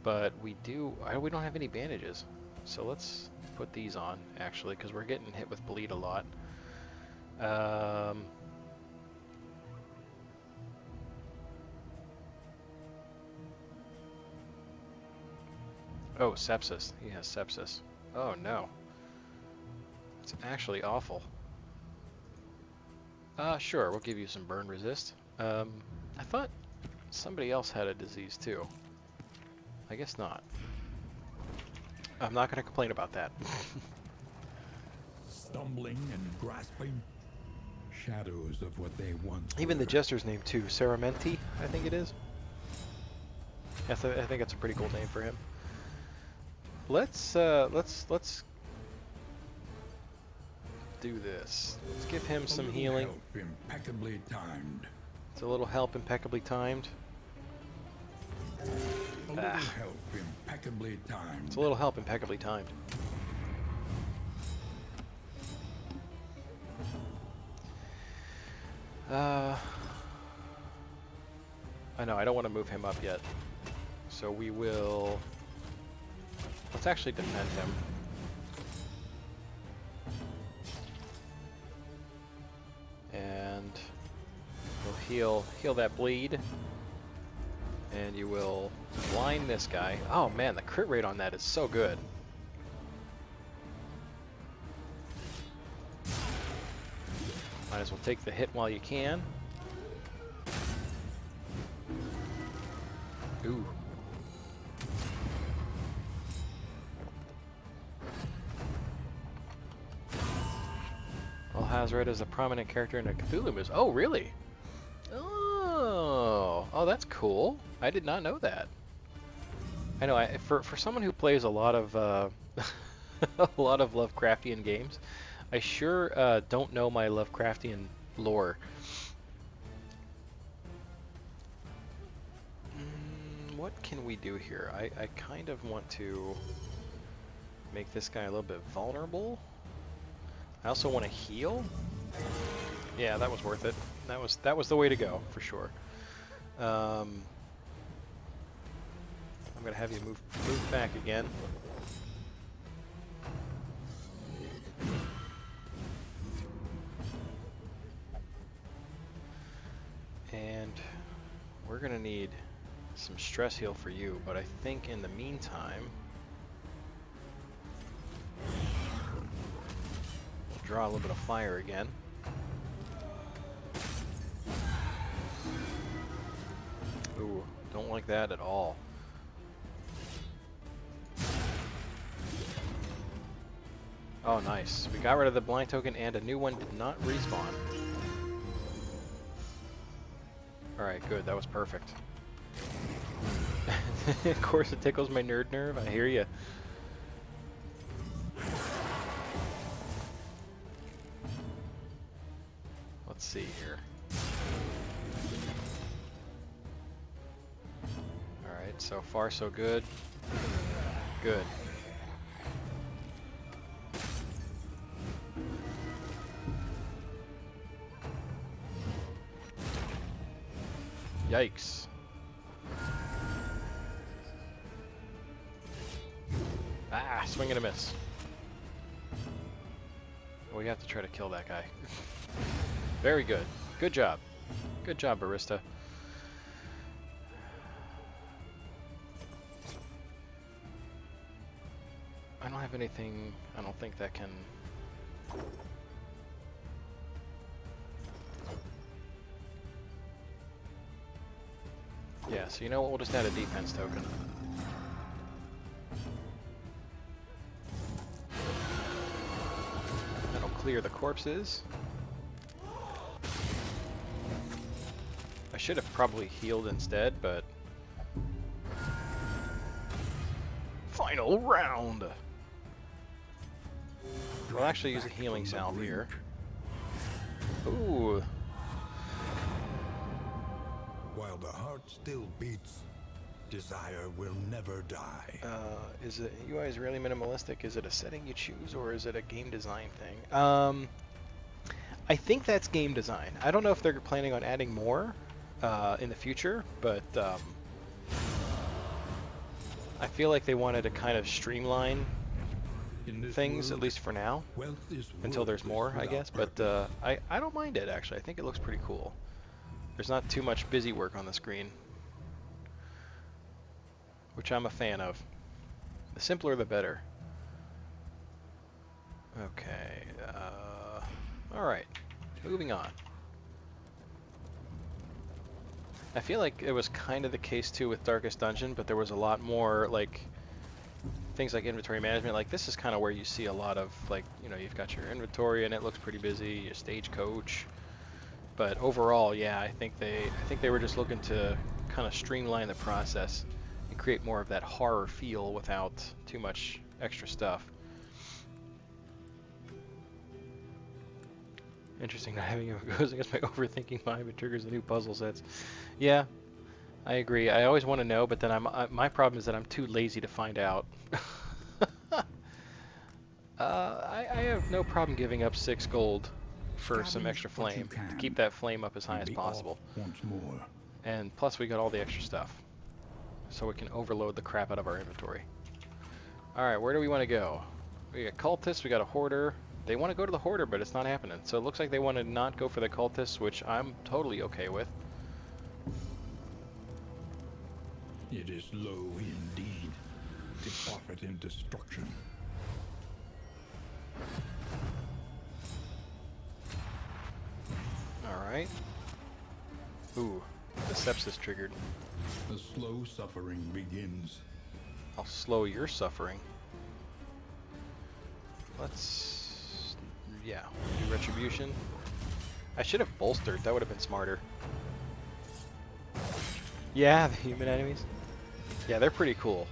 But we do... we don't have any bandages. So let's put these on, actually, because we're getting hit with bleed a lot. Oh, sepsis. He has sepsis. Oh, no. It's actually awful. Sure, we'll give you some burn resist. I thought somebody else had a disease, too. I guess not. I'm not going to complain about that. Stumbling and grasping. Shadows of what they once Even the were. jester's name, too. Ceramenti, I think it is. I think that's a pretty cool name for him. Let's do this. Let's give him some healing. Help impeccably timed. It's a little help impeccably timed. A little help impeccably timed. It's a little help impeccably timed. I know, I don't want to move him up yet. So we will... Let's actually defend him. And we'll heal that bleed. And you will blind this guy. Oh man, the crit rate on that is so good. Might as well take the hit while you can. Ooh. Alhazred is a prominent character in a Cthulhu movie. Oh, really? Oh, that's cool. I did not know that. I know. For someone who plays a lot of a lot of Lovecraftian games, I sure don't know my Lovecraftian lore. What can we do here? I kind of want to make this guy a little bit vulnerable. I also want to heal. Yeah, that was worth it. That was the way to go for sure. I'm gonna have you move back again. And we're gonna need some stress heal for you, but I think in the meantime we'll draw a little bit of fire again. Ooh, don't like that at all. Oh, nice. We got rid of the blind token and a new one did not respawn. Alright, good. That was perfect. Of course it tickles my nerd nerve. I hear ya. Let's see here. Alright, so far so good. Good. Yikes. Ah, swing and a miss. We have to try to kill that guy. Very good. Good job. Good job, Barista. I don't have anything, I don't think that can... Yeah, so you know what, we'll just add a defense token. That'll clear the corpses. I should have probably healed instead, but Final round. We'll actually use a healing salve here. Ooh. While the heart still beats, desire will never die. Is it UI is really minimalistic? Is it a setting you choose, or is it a game design thing? I think that's game design. I don't know if they're planning on adding more in the future, but I feel like they wanted to kind of streamline things, world, at least for now, until there's more, I guess. But I don't mind it, actually. I think it looks pretty cool. There's not too much busy work on the screen, which I'm a fan of. The simpler, the better. Okay. All right. Moving on. I feel like it was kind of the case too with Darkest Dungeon, but there was a lot more like things like inventory management. Like this is kind of where you see a lot of like, you know, you've got your inventory and it looks pretty busy, your stagecoach. But overall, yeah, I think they were just looking to kind of streamline the process and create more of that horror feel without too much extra stuff. Interesting not having it goes against my overthinking mind, but triggers the new puzzle sets. Yeah, I agree. I always want to know, but then my problem is that I'm too lazy to find out. I have no problem giving up 6 gold for some extra flame to keep that flame up as high as possible. Once more. And plus we got all the extra stuff, so we can overload the crap out of our inventory. Alright, where do we want to go? We got cultists, we got a hoarder. They want to go to the hoarder, but it's not happening. So it looks like they want to not go for the cultists, which I'm totally okay with. It is low indeed to profit in destruction. Alright. Ooh, the sepsis triggered. The slow suffering begins. I'll slow your suffering. Let's... yeah, do retribution. I should have bolstered, that would have been smarter. Yeah, the human enemies. Yeah, they're pretty cool.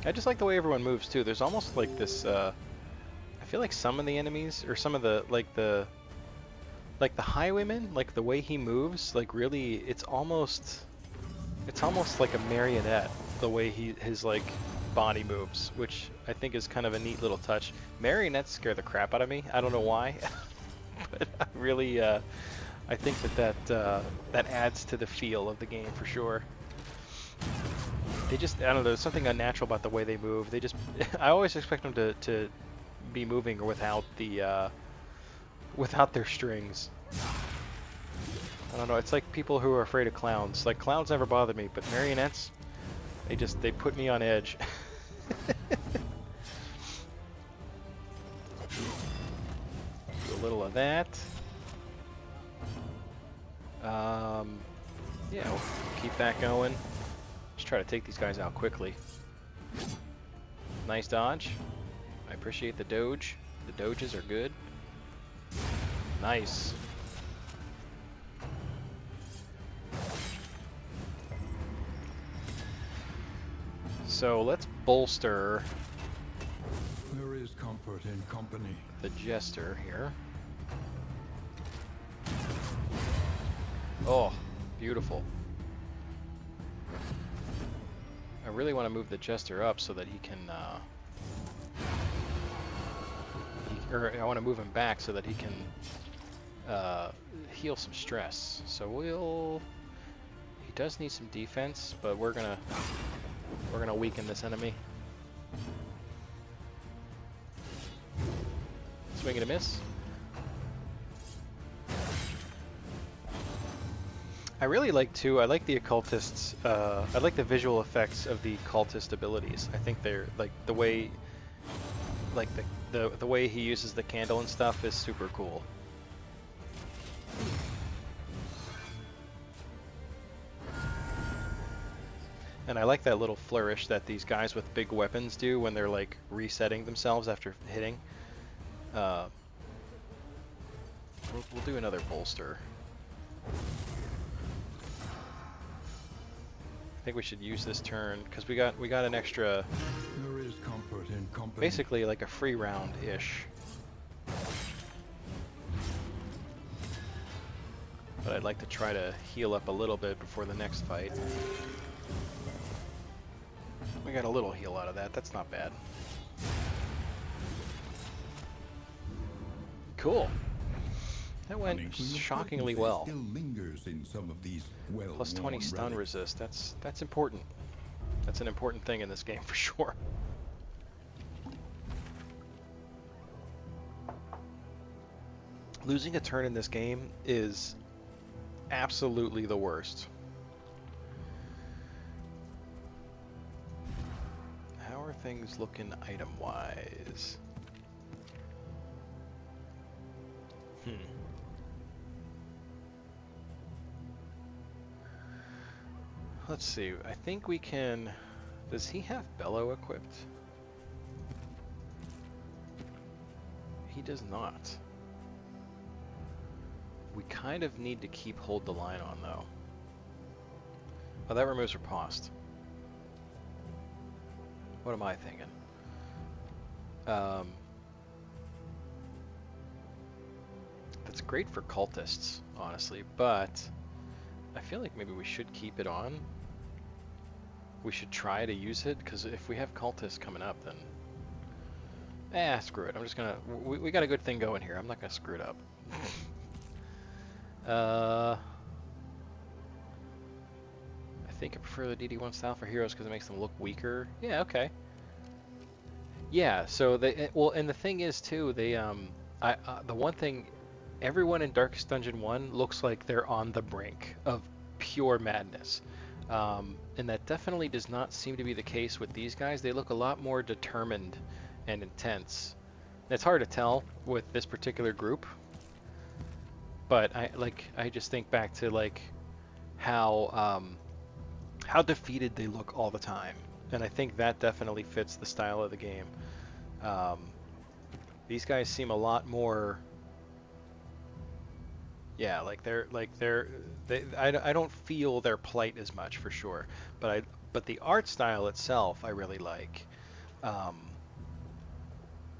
I just like the way everyone moves too. There's almost like this, I feel like some of the enemies, or some of the, like the highwayman, like the way he moves, like really, it's almost like a marionette, the way his like body moves, which I think is kind of a neat little touch. Marionettes scare the crap out of me. I don't know why, but I really, I think that adds to the feel of the game for sure. They just, I don't know, there's something unnatural about the way they move. They just, I always expect them to be moving without the, without their strings. I don't know, it's like people who are afraid of clowns. Like, clowns never bothered me, but marionettes, they put me on edge. Do a little of that. Yeah, we'll keep that going. Just try to take these guys out quickly. Nice dodge. I appreciate the doge. The doges are good. Nice. So let's bolster There is comfort in company. the jester here. Oh, beautiful. I really want to move the jester up so that he can, or I want to move him back so that he can heal some stress. So he does need some defense, but we're gonna weaken this enemy. Swing and a miss. I really like too, I like the occultists, I like the visual effects of the cultist abilities. I think they're, like, the way, like, the way he uses the candle and stuff is super cool. And I like that little flourish that these guys with big weapons do when they're, like, resetting themselves after hitting. We'll do another bolster. I think we should use this turn because we got an extra, There is comfort in company. basically like a free round-ish. But I'd like to try to heal up a little bit before the next fight. We got a little heal out of that. That's not bad. Cool. That went shockingly well. Still lingers in some of these Plus 20 well-worn stun relics. resist. That's important. That's an important thing in this game for sure. Losing a turn in this game is absolutely the worst. How are things looking item-wise? Let's see. I think we can... Does he have bellow equipped? He does not. We kind of need to keep hold the line on, though. Oh, that removes riposte. What am I thinking? That's great for cultists, honestly, but I feel like maybe we should keep it on. We should try to use it, because if we have cultists coming up, then... screw it. I'm just gonna... We got a good thing going here. I'm not gonna screw it up. I think I prefer the DD1 style for heroes because it makes them look weaker. Yeah, okay. Yeah, so they... Well, and the thing is, too, they... the one thing... Everyone in Darkest Dungeon 1 looks like they're on the brink of pure madness. And that definitely does not seem to be the case with these guys. They look a lot more determined and intense. And it's hard to tell with this particular group. But I just think back to like how defeated they look all the time. And I think that definitely fits the style of the game. These guys seem a lot more... Yeah, I don't feel their plight as much for sure, but the art style itself I really like. But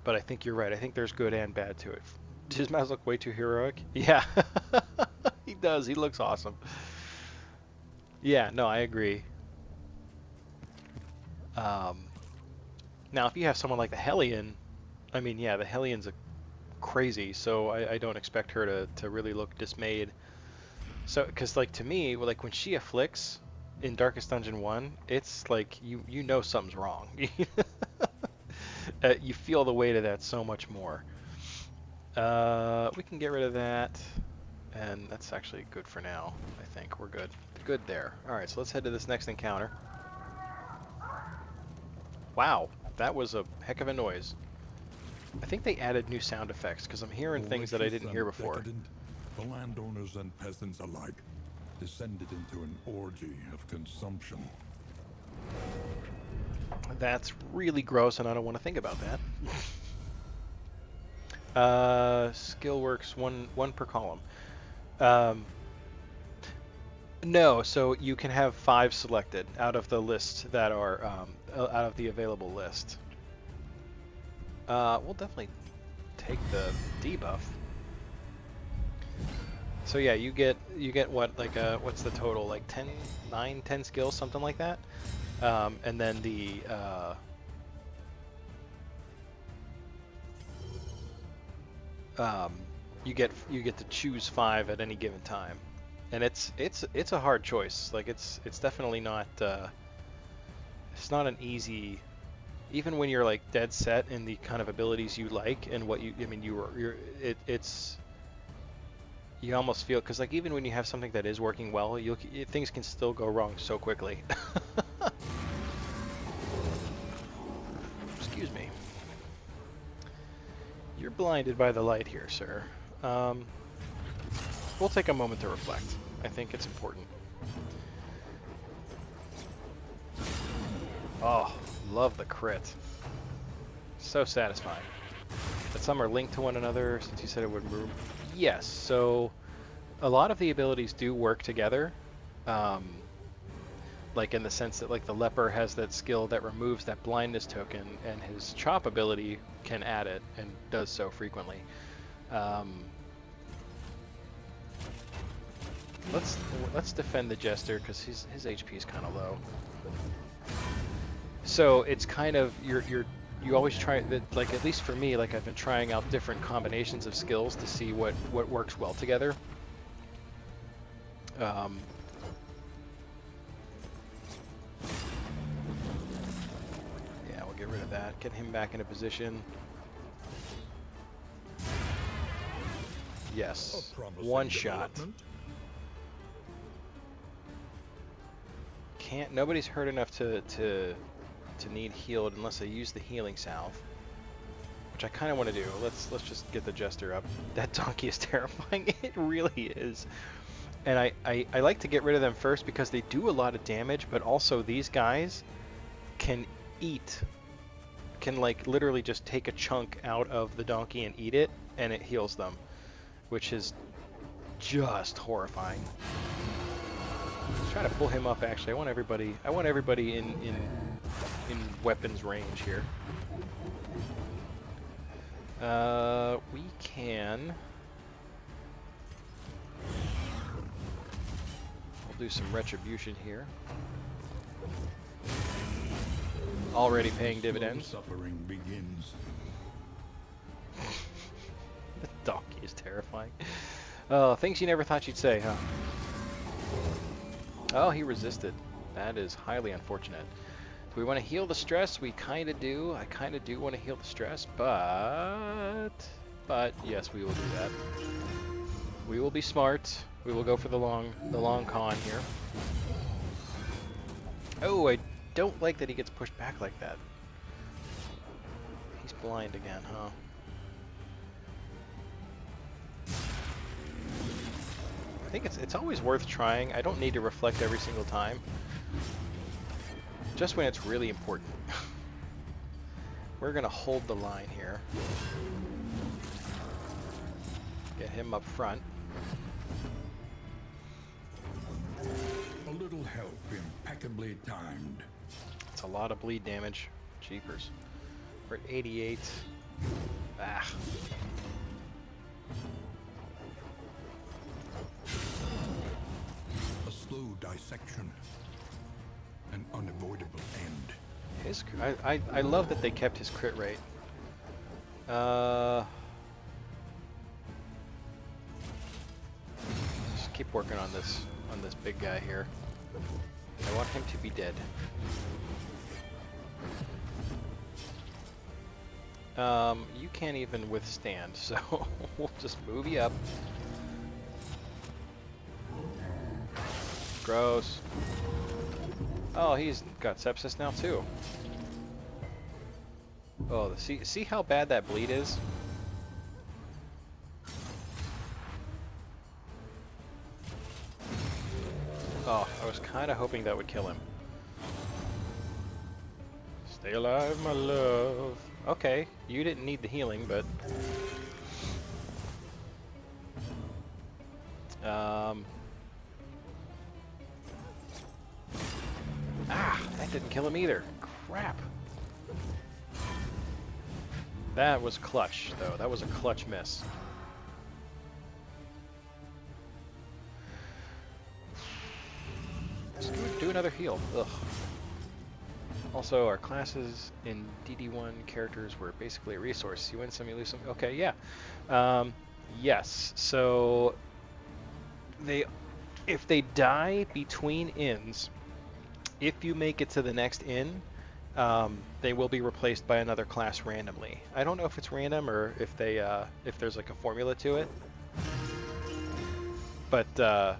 I think you're right. I think there's good and bad to it. Does his mouse look way too heroic? Yeah, he does. He looks awesome. Yeah, no, I agree. Now, if you have someone like the Hellion, I mean, yeah, the Hellion's a crazy, so I don't expect her to really look dismayed. So, because like to me, like when she afflicts in Darkest Dungeon 1, it's like you know something's wrong. You feel the weight of that so much more. We can get rid of that, and that's actually good for now. I think we're good. Good there. All right, so let's head to this next encounter. Wow, that was a heck of a noise. I think they added new sound effects because I'm hearing things that I didn't hear before. Decadent, the landowners and peasants alike descended into an orgy of consumption. That's really gross, and I don't want to think about that. Skill works one per column. No, so you can have 5 selected out of the list that are out of the available list. We'll definitely take the debuff. So yeah, you get what, like what's the total, like 10 skills, something like that. And then the you get to choose 5 at any given time, and it's a hard choice. Like it's definitely not it's not an easy. Even when you're like dead set in the kind of abilities you like and what you, I mean, it's you almost feel, because like even when you have something that is working well, things can still go wrong so quickly. Excuse me. You're blinded by the light here, sir. We'll take a moment to reflect. I think it's important. Oh, love the crit. So satisfying. But some are linked to one another, since you said it would move. Yes, so a lot of the abilities do work together. like in the sense that like the leper has that skill that removes that blindness token, and his chop ability can add it and does so frequently. Um, let's defend the jester because his HP is kind of low. So it's kind of you always try that, like at least for me, like I've been trying out different combinations of skills to see what works well together. Yeah, we'll get rid of that. Get him back into position. Yes, one shot. Can't. Nobody's hurt enough to need healed unless I use the healing salve, which I kind of want to do. Let's just get the jester up. That donkey is terrifying. It really is. And I like to get rid of them first because they do a lot of damage, but also these guys can like literally just take a chunk out of the donkey and eat it, and it heals them, which is just horrifying. Let's try to pull him up. Actually, I want everybody in weapons range here. We can. We'll do some retribution here. Already paying dividends. Suffering begins. The donkey is terrifying. Oh, things you never thought you'd say, huh? Oh, he resisted. That is highly unfortunate. Do we want to heal the stress? We kind of do. I kind of do want to heal the stress, but yes, we will do that. We will be smart. We will go for the long con here. Oh, I don't like that he gets pushed back like that. He's blind again, huh? I think it's always worth trying. I don't need to reflect every single time. Just when it's really important. We're gonna hold the line here. Get him up front. A little help, impeccably timed. It's a lot of bleed damage. Jeepers. We're at 88. Ah. A slow dissection. An unavoidable end. His, I love that they kept his crit rate. Just keep working on this big guy here. I want him to be dead. You can't even withstand, so we'll just move you up. Gross. Oh, he's got sepsis now too. Oh, see how bad that bleed is? Oh, I was kind of hoping that would kill him. Stay alive, my love. Okay, you didn't need the healing, but... Ah, that didn't kill him either. Crap. That was clutch, though. That was a clutch miss. Let's do another heal. Ugh. Also, our classes in DD1 characters were basically a resource. You win some, you lose some. Okay, yeah. Yes, so if they die between inns, if you make it to the next inn, they will be replaced by another class randomly. I don't know if it's random or if there's like a formula to it. But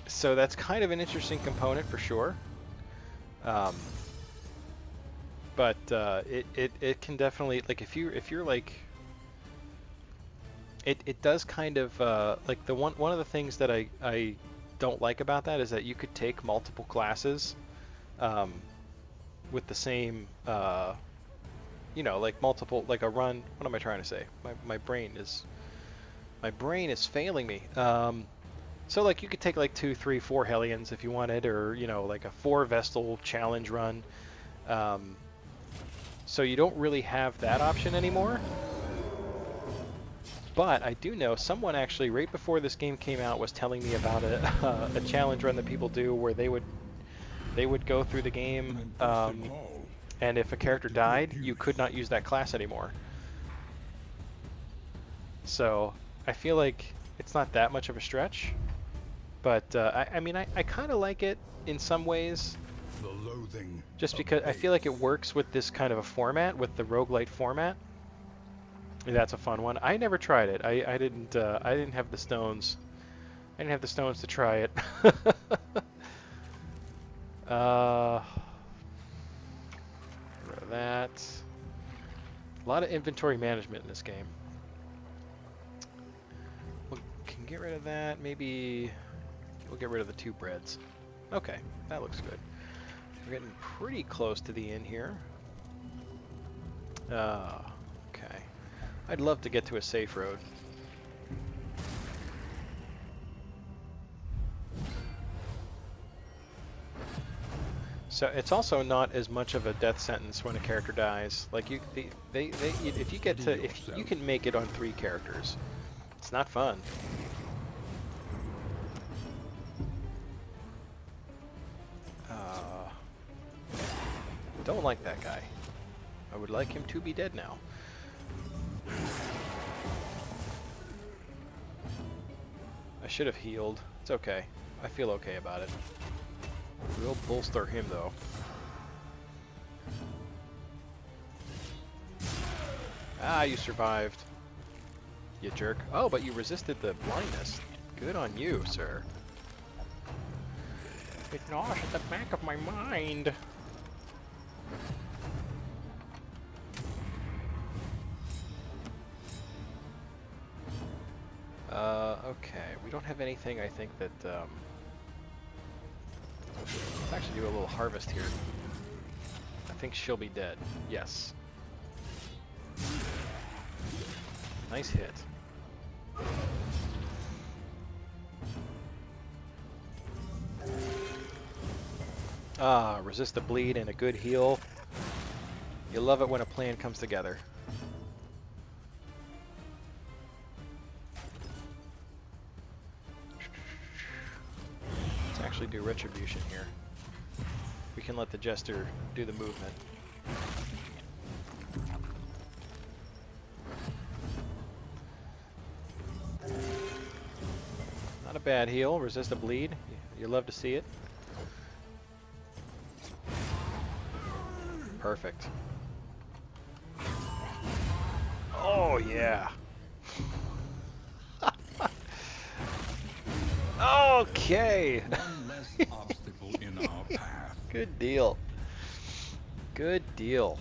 so that's kind of an interesting component for sure. But it can definitely, like, if you're like, it does kind of like one of the things that I don't like about that is that you could take multiple classes with the same you know, like multiple, like a run. What am I trying to say? My brain is failing me. So like you could take like 2, 3, 4 Hellions if you wanted, or you know like a 4 Vestal challenge run. Um, so you don't really have that option anymore. But I do know someone actually right before this game came out was telling me about a challenge run that people do where they would go through the An game, impressive haul. and if a Put character to good died, you could use. not use that class anymore. So I feel like it's not that much of a stretch. But I mean, I kind of like it in some ways, The loathing just of because I feel like it babes. works with this kind of a format, with the roguelite format. That's a fun one. I never tried it. I didn't have the stones. I didn't have the stones to try it. uh, get rid of that. A lot of inventory management in this game. We can get rid of that. Maybe we'll get rid of the 2 breads. Okay, that looks good. We're getting pretty close to the end here. Okay. I'd love to get to a safe road. So it's also not as much of a death sentence when a character dies. Like if you get Steady to, if you yourself. can make it on 3 characters, it's not fun. Uh, don't like that guy. I would like him to be dead now. I should have healed. It's okay. I feel okay about it. We'll bolster him though. Ah, you survived. You jerk. Oh, but you resisted the blindness. Good on you, sir. It gnaws at the back of my mind. Okay. We don't have anything, I think, that, let's actually do a little harvest here. I think she'll be dead. Yes. Nice hit. Ah, resist the bleed and a good heal. You love it when a plan comes together. Let's actually do retribution here. We can let the jester do the movement. Not a bad heal. Resist a bleed. You love to see it. Perfect. Oh, yeah. Okay. One less obstacle in our path. Good deal. Good deal.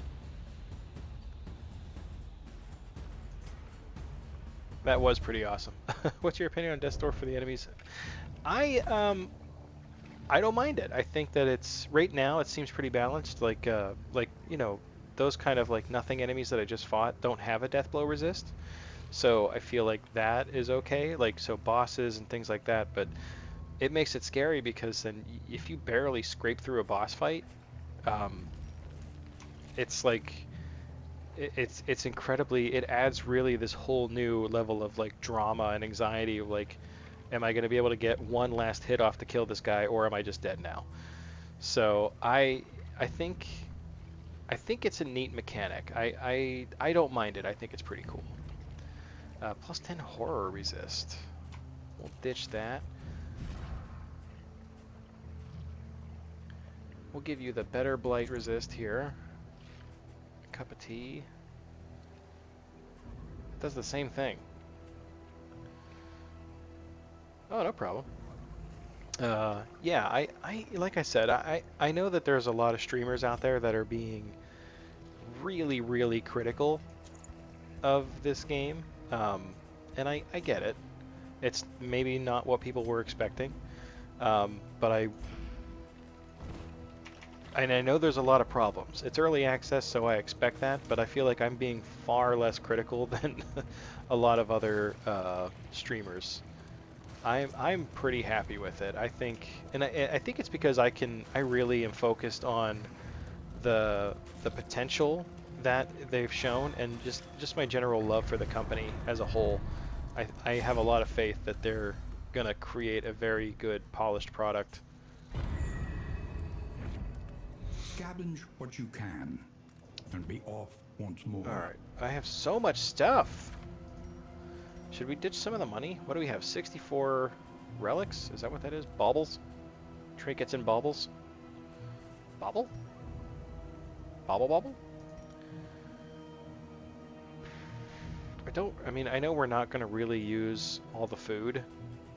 That was pretty awesome. What's your opinion on Death's Door for the enemies? I don't mind it. I think that it's right now it seems pretty balanced. Like you know, those kind of like nothing enemies that I just fought don't have a death blow resist. So I feel like that is okay. Like so bosses and things like that, but it makes it scary because then if you barely scrape through a boss fight, it's like it's incredibly, it adds really this whole new level of like drama and anxiety of like, am I going to be able to get one last hit off to kill this guy, or am I just dead now? So I think it's a neat mechanic. I don't mind it. I think it's pretty cool. Plus 10 horror resist. We'll ditch that. We'll give you the better blight resist here. A cup of tea. It does the same thing. Oh, no problem. Yeah, I like I said, I know that there's a lot of streamers out there that are being really, really critical of this game, and I get it. It's maybe not what people were expecting, but I know there's a lot of problems. It's early access, so I expect that, but I feel like I'm being far less critical than a lot of other streamers. I'm pretty happy with it. I think, and I think it's because I really am focused on the potential that they've shown, and just my general love for the company as a whole. I have a lot of faith that they're gonna create a very good polished product. Scavenge what you can, and be off once All more. right, I have so much stuff. Should we ditch some of the money? What do we have? 64 relics? Is that what that is? Baubles? Trinkets and baubles? Bauble? Bauble bauble? I mean, I know we're not going to really use all the food.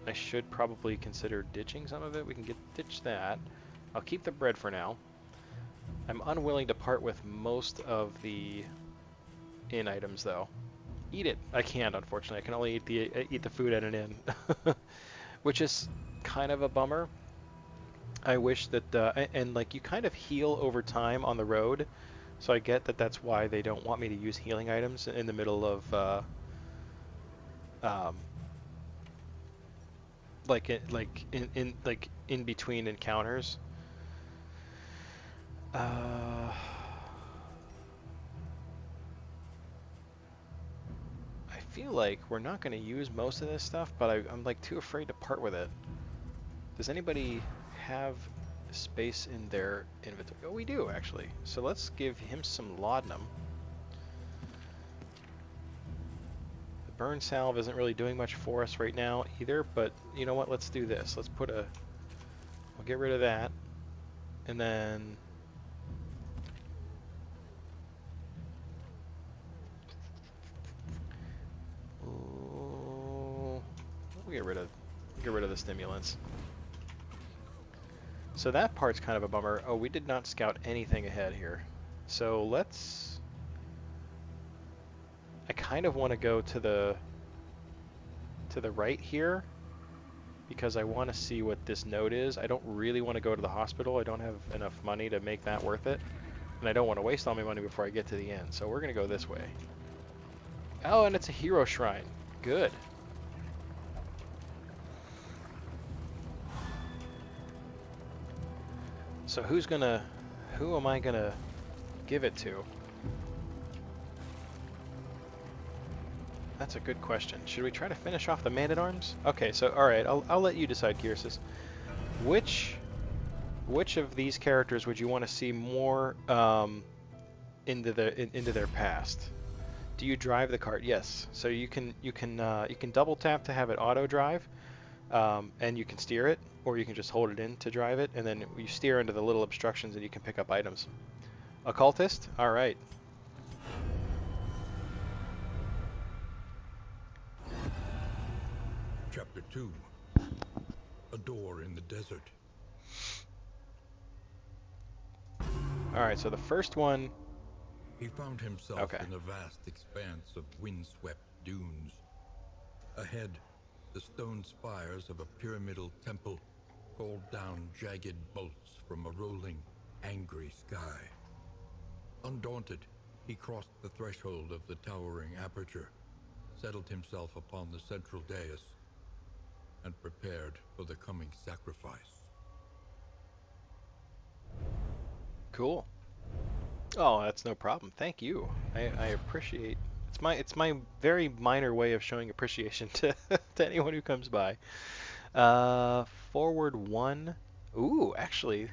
I should probably consider ditching some of it. We can ditch that. I'll keep the bread for now. I'm unwilling to part with most of the inn items, though. Eat it. I can't, unfortunately. I can only eat the food at an inn, which is kind of a bummer. I wish that and like you kind of heal over time on the road, so I get that that's why they don't want me to use healing items in the middle of um, like in between encounters. Uh, I feel like we're not going to use most of this stuff, but I'm like too afraid to part with it. Does anybody have space in their inventory? Oh, we do actually. So let's give him some laudanum. The burn salve isn't really doing much for us right now either, but you know what? Let's do this. We'll get rid of that, and then we'll get rid of the stimulants. So that part's kind of a bummer. Oh, we did not scout anything ahead here. So I kind of want to go to the right here because I want to see what this node is. I don't really want to go to the hospital. I don't have enough money to make that worth it. And I don't want to waste all my money before I get to the end. So we're going to go this way. Oh, and it's a hero shrine. Good. So who am I gonna give it to? That's a good question. Should we try to finish off the Man-at-Arms? Okay, so alright, I'll let you decide, Kyrsis. Which of these characters would you want to see more into their past? Do you drive the cart? Yes. So you can double tap to have it auto drive, and you can steer it, or you can just hold it in to drive it, and then you steer into the little obstructions and you can pick up items. Occultist? All right. Chapter 2. A door in the desert. All right. So the first one. He found himself in a vast expanse of windswept dunes. Ahead, the stone spires of a pyramidal temple called down jagged bolts from a rolling, angry sky. Undaunted, he crossed the threshold of the towering aperture, settled himself upon the central dais, and prepared for the coming sacrifice. Cool. Oh, that's no problem. Thank you. I appreciate. It's my very minor way of showing appreciation to to anyone who comes by. Forward one. Ooh, actually,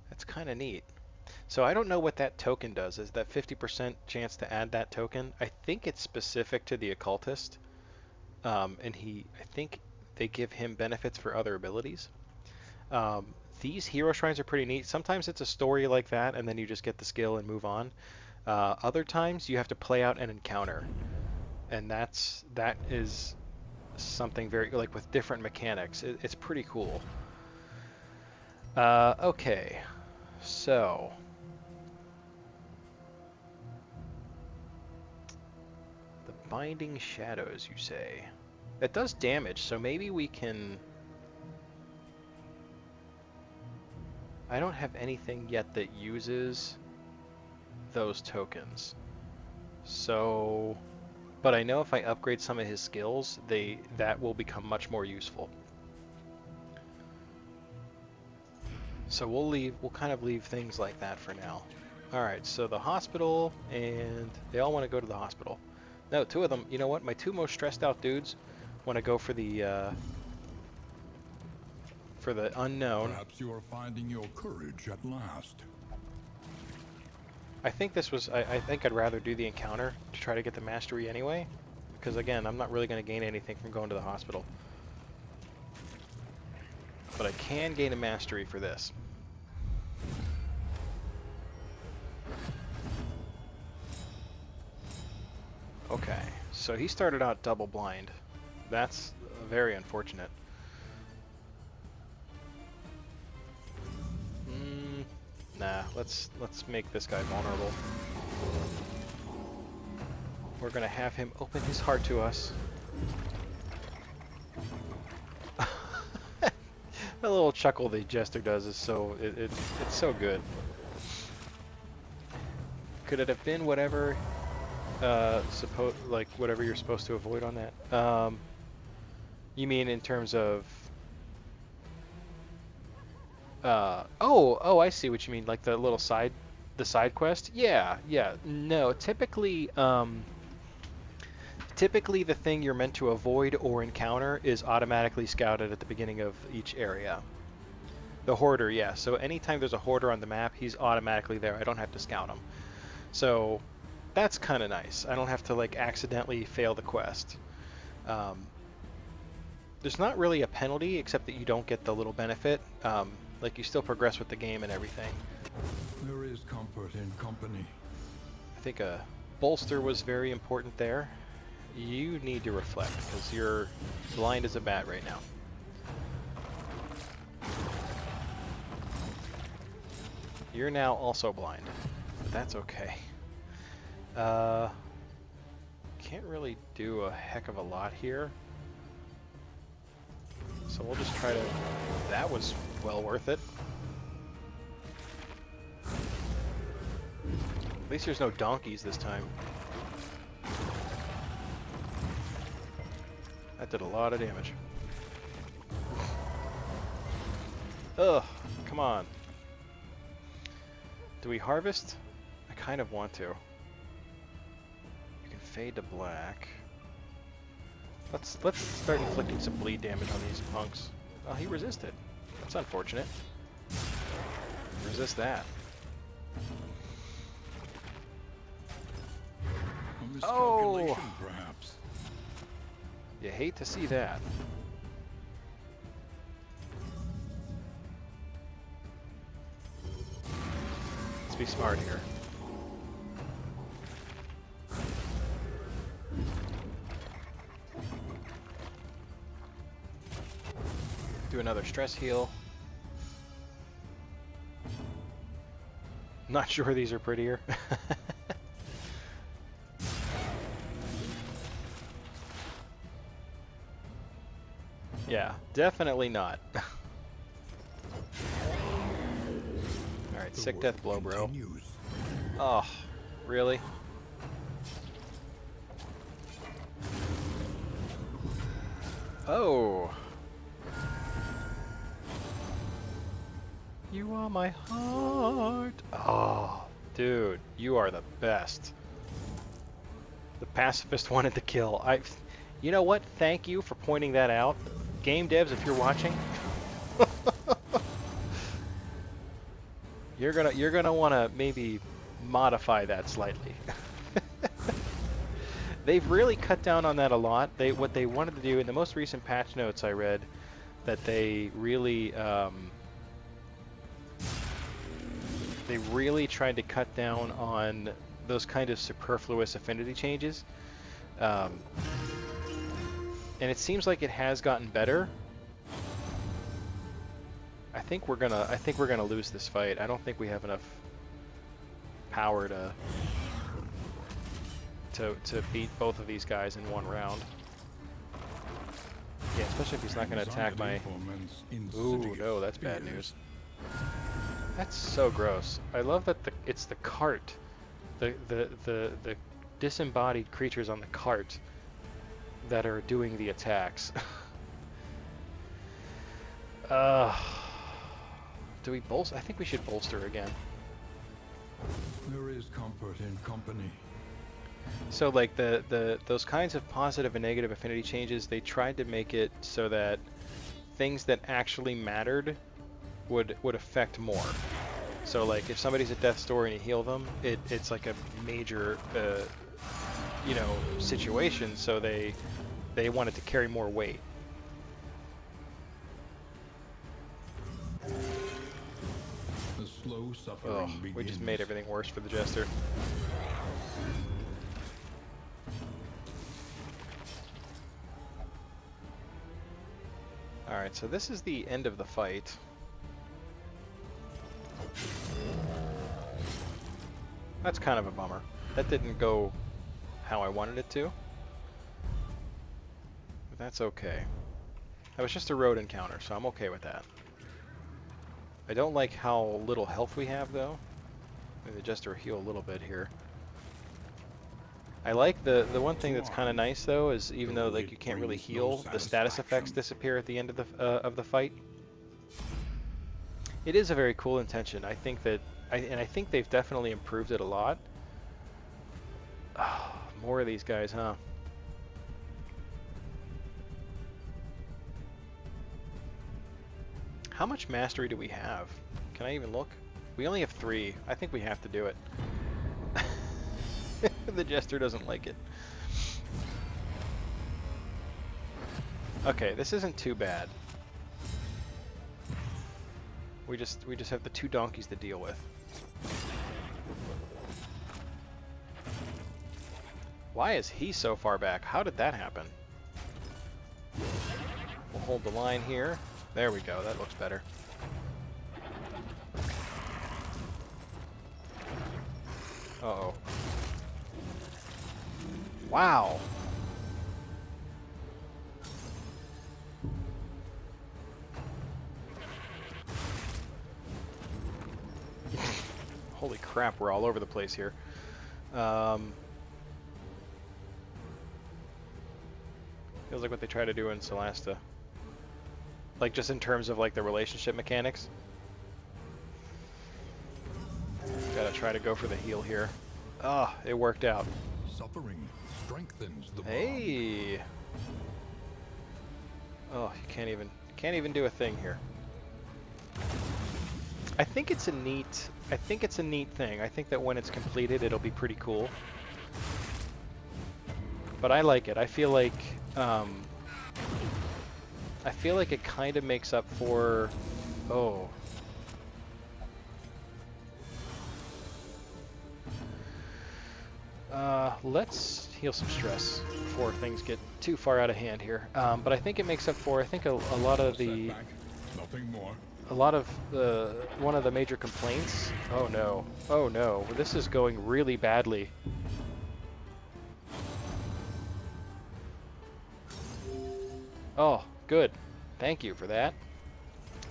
that's kind of neat. So I don't know what that token does. Is that 50% chance to add that token? I think it's specific to the occultist, and I think they give him benefits for other abilities. These hero shrines are pretty neat. Sometimes it's a story like that, and then you just get the skill and move on. Other times you have to play out an encounter, and that is something very like with different mechanics. It's pretty cool. Okay, so the Binding Shadows, you say? It does damage, so maybe we can. I don't have anything yet that uses those tokens. So But I know if I upgrade some of his skills, that will become much more useful. So we'll kind of leave things like that for now. All right, so the hospital, and they all want to go to the hospital. No, two of them, you know what? My two most stressed out dudes want to go for the unknown. Perhaps you are finding your courage at last. I think I think I'd rather do the encounter to try to get the mastery anyway. Because again, I'm not really going to gain anything from going to the hospital. But I can gain a mastery for this. Okay, so he started out double blind. That's very unfortunate. Nah, let's make this guy vulnerable. We're gonna have him open his heart to us. That little chuckle the jester does is so it's so good. Could it have been whatever whatever you're supposed to avoid on that? You mean in terms of oh, I see what you mean, like the side quest? Yeah. No, typically the thing you're meant to avoid or encounter is automatically scouted at the beginning of each area. The hoarder, yeah. So anytime there's a hoarder on the map, he's automatically there. I don't have to scout him. So that's kind of nice. I don't have to like accidentally fail the quest. There's not really a penalty except that you don't get the little benefit. Like you still progress with the game and everything. There is comfort in company. I think a bolster was very important there. You need to reflect because you're blind as a bat right now. You're now also blind, but that's okay. Can't really do a heck of a lot here. So we'll just try to... That was well worth it. At least there's no donkeys this time. That did a lot of damage. Ugh, come on. Do we harvest? I kind of want to. You can fade to black. Let's start inflicting some bleed damage on these punks. Oh, he resisted. That's unfortunate. Resist that. A miscalculation, perhaps. You hate to see that. Let's be smart here. Do another stress heal. Not sure these are prettier. Yeah, definitely not. Alright, sick death blow, bro. Oh, really? Oh! You are my heart. Oh, dude, you are the best. The pacifist wanted to kill. You know what? Thank you for pointing that out. Game devs, if you're watching, you're gonna want to maybe modify that slightly. They've really cut down on that a lot. What they wanted to do in the most recent patch notes I read, that they really tried to cut down on those kind of superfluous affinity changes. And it seems like it has gotten better. I think we're gonna lose this fight. I don't think we have enough power to beat both of these guys in one round. Yeah, especially if he's not gonna attack my... Ooh, no, that's bad news. That's so gross. I love that it's the cart. The disembodied creatures on the cart that are doing the attacks. Do we bolster? I think we should bolster again. There is comfort in company. So like those kinds of positive and negative affinity changes, they tried to make it so that things that actually mattered would affect more. So like if somebody's at death's door and you heal them, it's like a major you know, situation, so they wanted to carry more weight. The slow suffering begins. We just made everything worse for the Jester. Alright, so this is the end of the fight. That's kind of a bummer. That didn't go how I wanted it to. But that's okay. That was just a road encounter, so I'm okay with that. I don't like how little health we have, though. Maybe the Jester will heal a little bit here. I like the one thing that's kind of nice, though, is even though like you can't really heal, the status effects disappear at the end of the fight. It is a very cool intention. I think that, I think they've definitely improved it a lot. Oh, more of these guys, huh? How much mastery do we have? Can I even look? We only have 3. I think we have to do it. The Jester doesn't like it. Okay, this isn't too bad. We just have the 2 donkeys to deal with. Why is he so far back? How did that happen? We'll hold the line here. There we go, that looks better. Uh-oh. Wow! Holy crap, we're all over the place here. Feels like what they try to do in Celasta. Like just in terms of like the relationship mechanics. Gotta try to go for the heal here. Ah, it worked out. Suffering strengthens the bond. Hey. Oh, you can't even do a thing here. I think it's a neat thing. I think that when it's completed, it'll be pretty cool. But I like it. I feel like it kind of makes up for. Oh. Let's heal some stress before things get too far out of hand here. But I think it makes up for. I think a lot of the. Nothing more. A lot of one of the major complaints. Oh no! Oh no! This is going really badly. Oh, good. Thank you for that.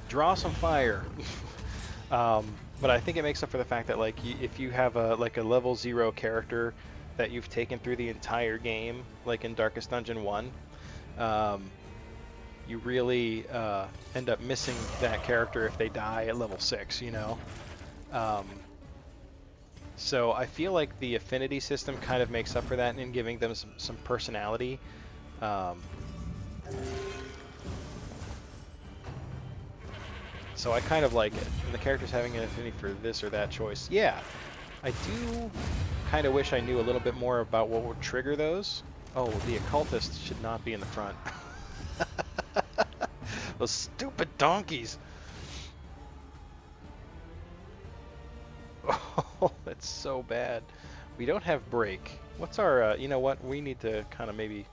Draw some fire. But I think it makes up for the fact that like if you have a level 0 character that you've taken through the entire game, like in Darkest Dungeon 1, you really end up missing that character if they die at level 6, you know? So I feel like the affinity system kind of makes up for that in giving them some personality. So I kind of like it. And the character's having an affinity for this or that choice. Yeah, I do kind of wish I knew a little bit more about what would trigger those. Oh, the occultist should not be in the front. Those stupid donkeys. Oh, that's so bad. We don't have break. What's our, you know what? We need to kind of maybe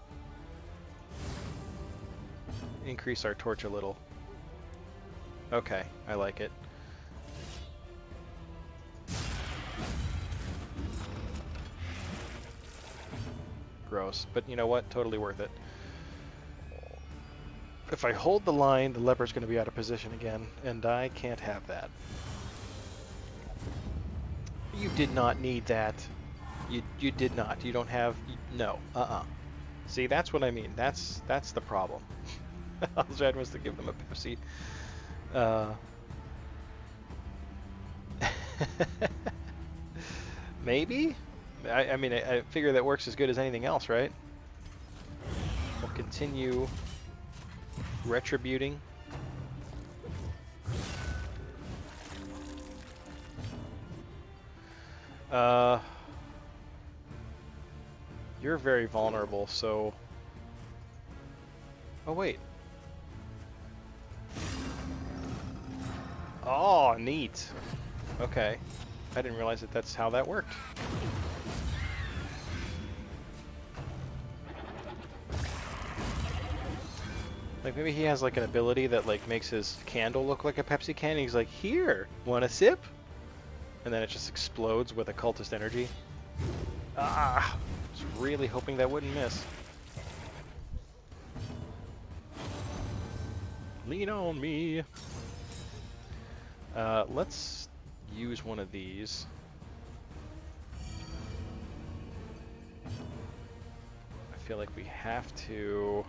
increase our torch a little. Okay, I like it. Gross, but you know what? Totally worth it. If I hold the line, the leper's going to be out of position again, and I can't have that. You did not need that. You did not. You don't have... no. See, that's what I mean. That's the problem. All I was to give them a Pepsi. Maybe? I mean, I figure that works as good as anything else, right? We'll continue retributing. You're very vulnerable, so... oh, wait. Oh, neat. Okay. I didn't realize that that's how that worked. Like, maybe he has, like, an ability that, like, makes his candle look like a Pepsi can. And he's like, here, want a sip? And then it just explodes with occultist energy. Ah! I was really hoping that wouldn't miss. Lean on me. Let's use one of these. I feel like we have to...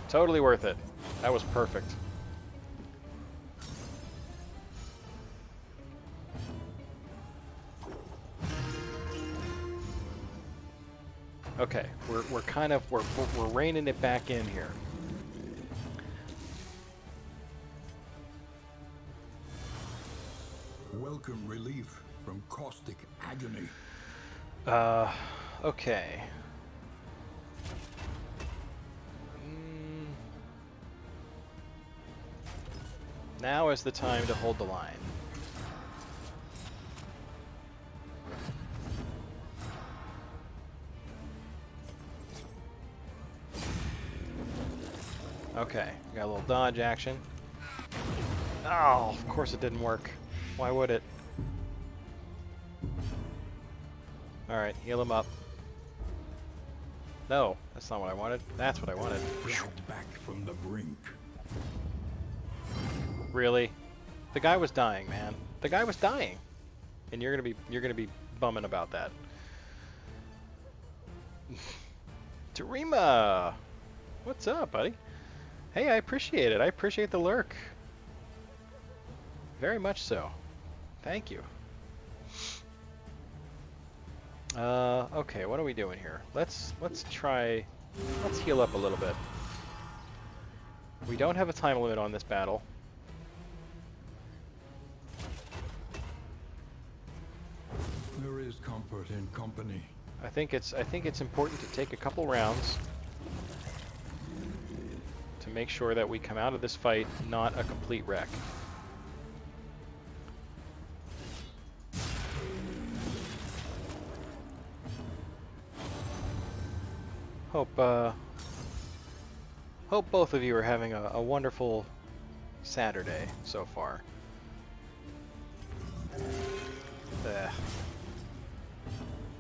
totally worth it. That was perfect. Okay, we're kind of we're reining it back in here. Welcome relief from caustic agony. Okay. Now is the time to hold the line. Okay, got a little dodge action. Oh, of course it didn't work. Why would it? Alright, heal him up. No, that's not what I wanted. That's what I wanted. Back from the brink. Really? The guy was dying, man. The guy was dying. And you're gonna be bumming about that. Tarima! What's up, buddy? Hey, I appreciate it. I appreciate the lurk. Very much so. Thank you. Okay, what are we doing here? Let's heal up a little bit. We don't have a time limit on this battle. There is comfort in company. I think it's important to take a couple rounds to make sure that we come out of this fight not a complete wreck. Hope both of you are having a wonderful Saturday so far.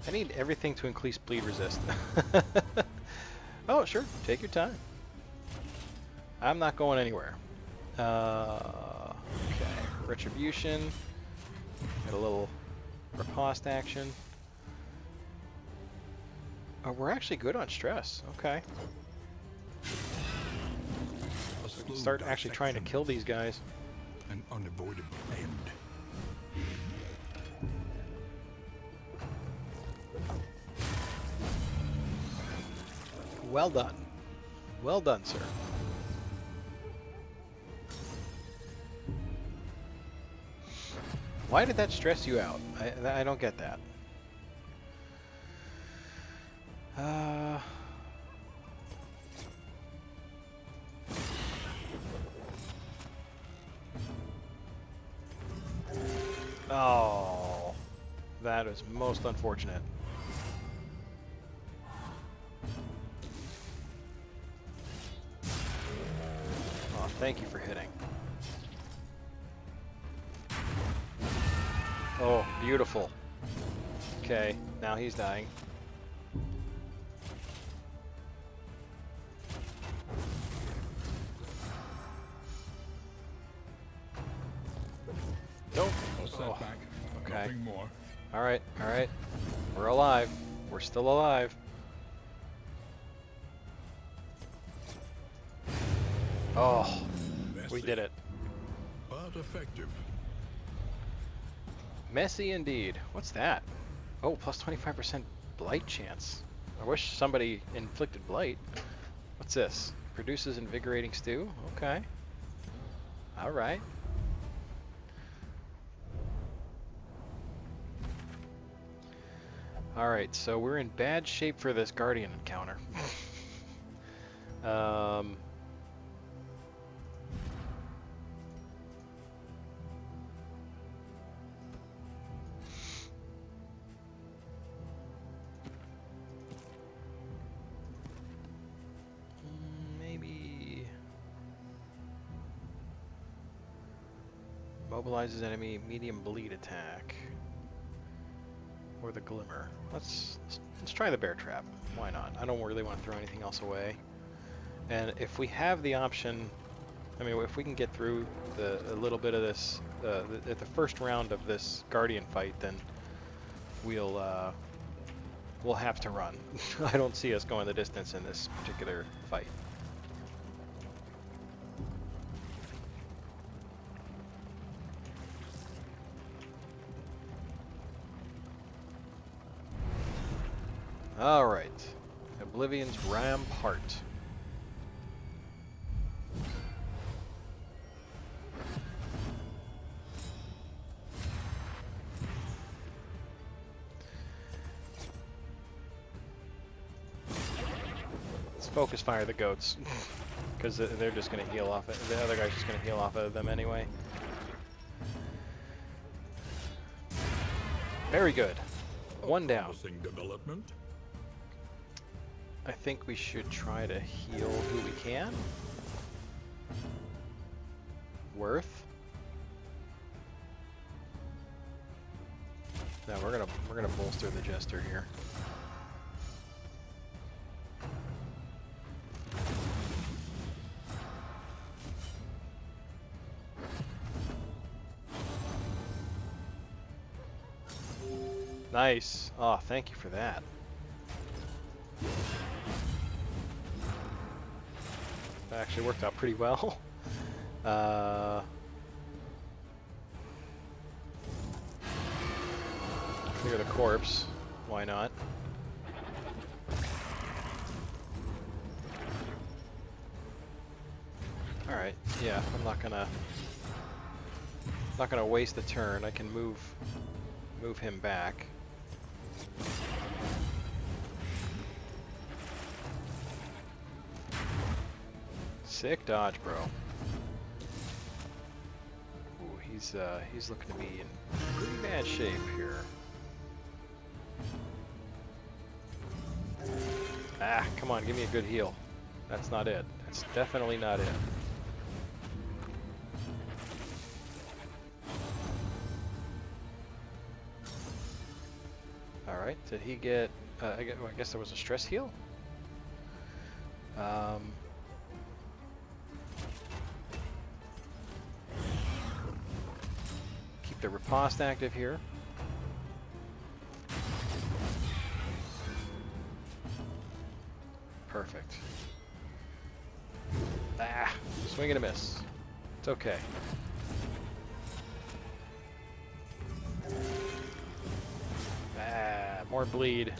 I need everything to increase bleed resist. Oh, sure. Take your time. I'm not going anywhere. Okay. Retribution. Got a little riposte action. Oh, we're actually good on stress. Okay. So we can start actually trying to kill these guys. An unavoidable end. Well done. Well done, sir. Why did that stress you out? I don't get that. Oh, that is most unfortunate. Oh, thank you for hitting. Oh, beautiful. Okay, now he's dying. setback. Okay. Nothing more. All right. We're alive. We're still alive. Oh, Messy, we did it. but effective. Messy indeed. What's that? Oh, plus 25% blight chance. I wish somebody inflicted blight. What's this? Produces invigorating stew? Okay. Alright. Alright, so we're in bad shape for this Guardian encounter. Maybe mobilizes enemy medium bleed attack. Or the glimmer. Let's try the bear trap. Why not? I don't really want to throw anything else away. And if we have the option, I mean, if we can get through a little bit of this at the first round of this Guardian fight, then we'll have to run. I don't see us going the distance in this particular fight. All right, Oblivion's Rampart. Let's focus fire the goats, because they're just going to heal off it. The other guy's just going to heal off of them anyway. Very good. One down. Development. I think we should try to heal who we can. Worth. No, we're gonna bolster the Jester here. Nice. Oh, thank you for that. That actually worked out pretty well. Clear the corpse. Why not? All right. Yeah, I'm not gonna waste a turn. I can move him back. Sick dodge, bro. Ooh, he's looking to be in pretty bad shape here. Ah, come on, give me a good heal. That's not it. That's definitely not it. All right, did he get? I guess there was a stress heal. Keep the riposte active here. Perfect. Ah, swing and a miss. It's okay. Ah, more bleed.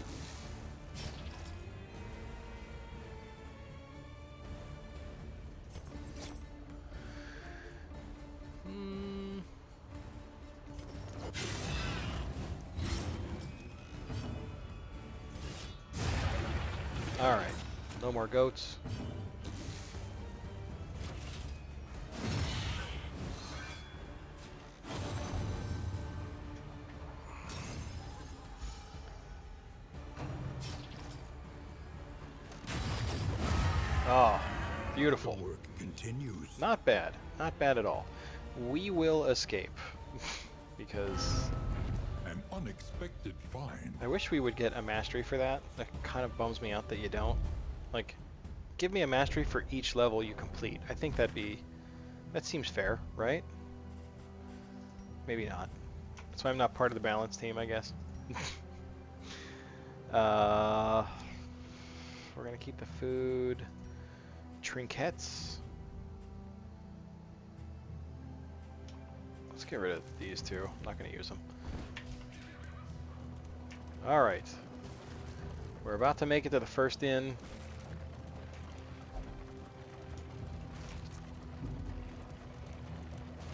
All right, no more goats. Oh, beautiful. The work continues. Not bad. Not bad at all. We will escape. Because An unexpected find. I wish we would get a mastery for that. That kind of bums me out that you don't. Like, give me a mastery for each level you complete. I think that seems fair, right? Maybe not. That's why I'm not part of the balance team, I guess. We're gonna keep the food. Trinkets. Let's get rid of these two. I'm not gonna use them. Alright. We're about to make it to the first inn.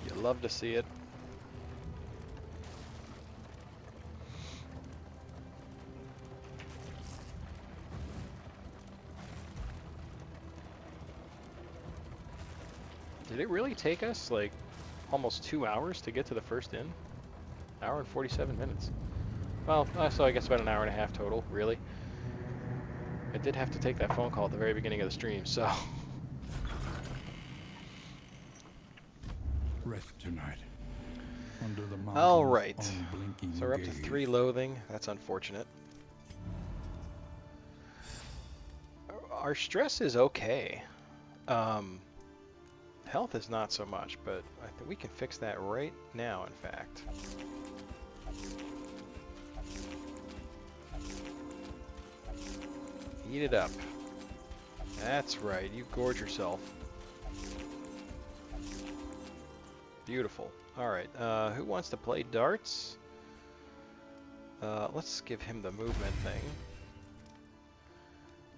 You love to see it. Did it really take us like almost 2 hours to get to the first inn? Hour and 47 minutes. Well, so I guess about an hour and a half total, really. I did have to take that phone call at the very beginning of the stream, so. Rest tonight. Under the mountains. All right. Unblinking So we're up to gaze. 3 loathing. That's unfortunate. Our stress is okay. Health is not so much, but I think we can fix that right now, in fact. Eat it up. That's right, you gorge yourself. Beautiful. Alright, who wants to play darts? Let's give him the movement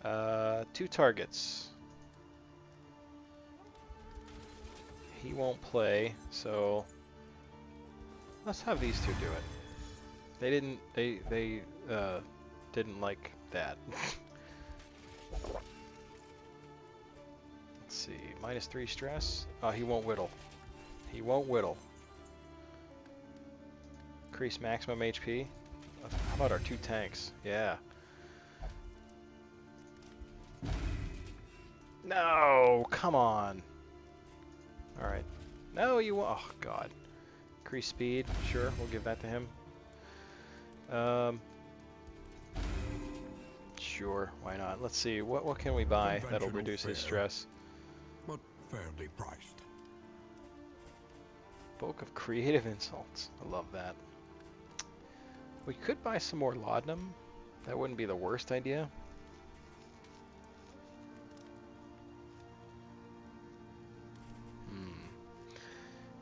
thing. 2 targets. He won't play, so let's have these two do it. They didn't like that. Let's see, -3 stress. Oh, he won't whittle. He won't whittle. Increase maximum HP. How about our 2 tanks? Yeah. No, come on. Alright. No, you won't. Oh, God. Increase speed. Sure, we'll give that to him. Sure, why not? Let's see, what can we buy that'll reduce his stress? But fairly priced. Bulk of creative insults. I love that. We could buy some more laudanum. That wouldn't be the worst idea.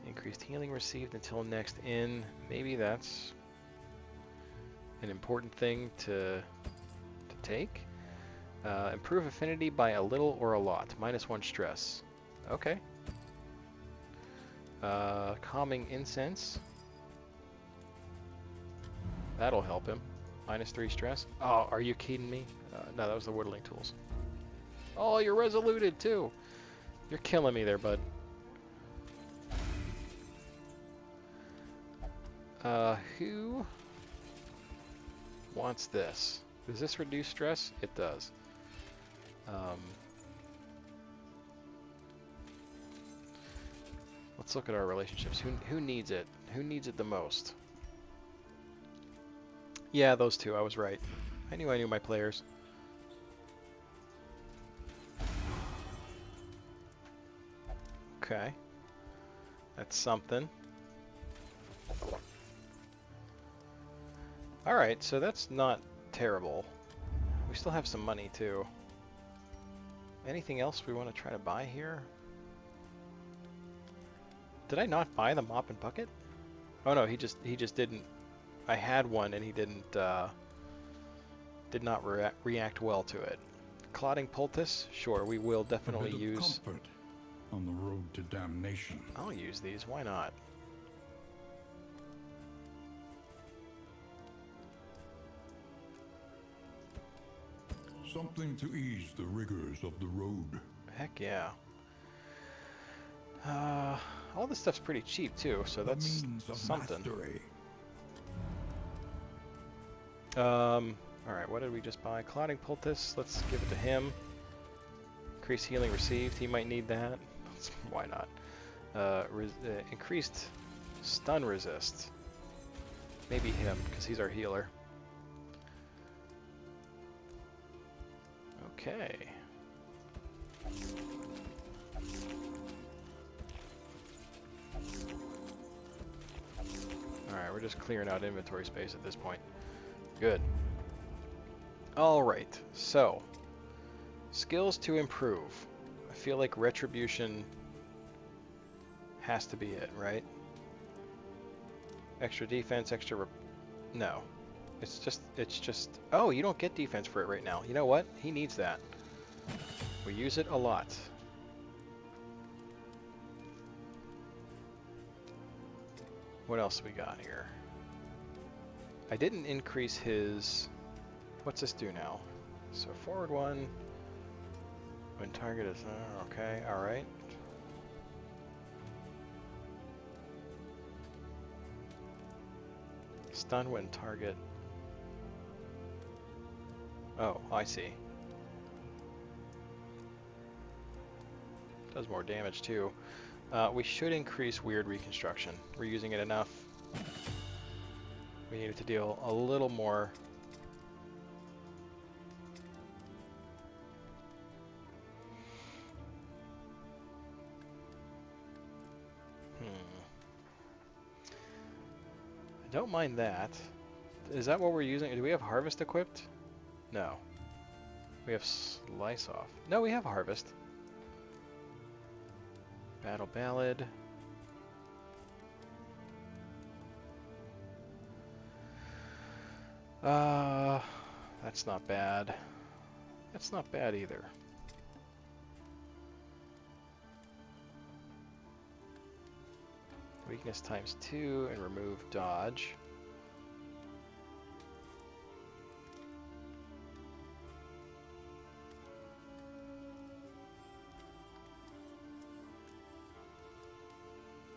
Increased healing received until next inn. Maybe that's an important thing to take. Improve affinity by a little or a lot. -1 stress. Okay. Calming incense. That'll help him. -3 stress. Oh, are you kidding me? No, that was the whittling tools. Oh, you're resoluted too. You're killing me there, bud. Who wants this? Does this reduce stress? It does. Let's look at our relationships. Who needs it? Who needs it the most? Yeah, those two. I was right. I knew my players. Okay. That's something. Alright, so that's not terrible. We still have some money too. Anything else we want to try to buy here? Did I not buy the mop and bucket? Oh no, he just didn't. I had one and he did not react well to it. Clotting poultice? Sure, we will definitely use. Comfort on the road to damnation. I'll use these, why not? Something to ease the rigors of the road. Heck yeah. All this stuff's pretty cheap too, so that's something. Alright, what did we just buy? Clotting poultice, let's give it to him. Increased healing received, he might need that. Why not? Increased stun resist. Maybe him, because he's our healer. Okay. Alright, we're we're just clearing out inventory space at this point. Good. Alright, so skills to improve. I feel like retribution has to be it, right? Extra defense, no. It's just, oh, you don't get defense for it right now. You know what? He needs that. We use it a lot. What else we got here? I didn't increase his, what's this do now? So forward one, when target is, okay, alright. Stun when target, oh, I see. Does more damage too. We should increase weird reconstruction. We're using it enough. We needed to deal a little more. I don't mind that. Is that what we're using? Do we have harvest equipped? No. We have slice off. No, we have harvest. Battle Ballad. That's not bad. That's not bad either. Weakness ×2 and remove dodge.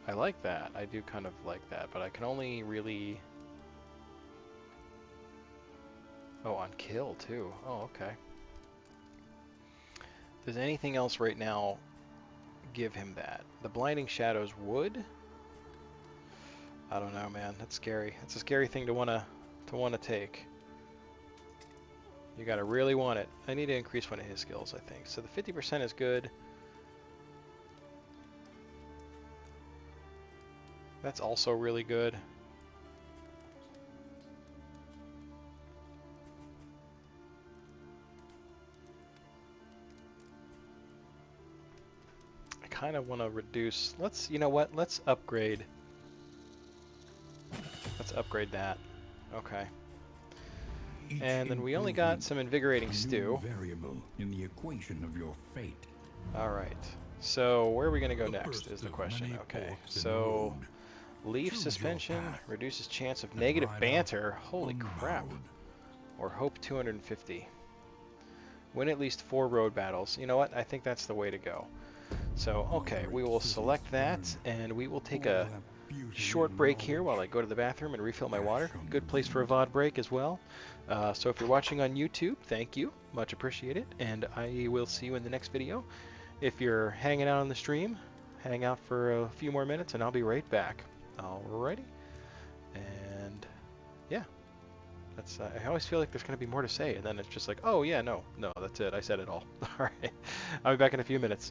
I like that. I do kind of like that, but I can only really... Oh, on kill too. Oh, okay. Does anything else right now give him that? The Blinding Shadows would? I don't know, man. That's scary. That's a scary thing to wanna take. You gotta really want it. I need to increase one of his skills, I think. So the 50% is good. That's also really good. I kind of want to reduce. Let's, you know what? Let's upgrade. Let's upgrade that. Okay. And then we only got some invigorating stew. Variable in the equation of your fate. All right. So where are we going to go next is the question. Okay. So leaf suspension reduces chance of negative banter. Holy crap. Or hope 250. Win at least 4 road battles. You know what? I think that's the way to go. So, okay, we will select that, and we will take a short break here while I go to the bathroom and refill my water. Good place for a VOD break as well. So if you're watching on YouTube, thank you. Much appreciated. And I will see you in the next video. If you're hanging out on the stream, hang out for a few more minutes, and I'll be right back. Alrighty. And, yeah. That's, I always feel like there's going to be more to say, and then it's just like, oh yeah, no, that's it. I said it all. Alright. I'll be back in a few minutes.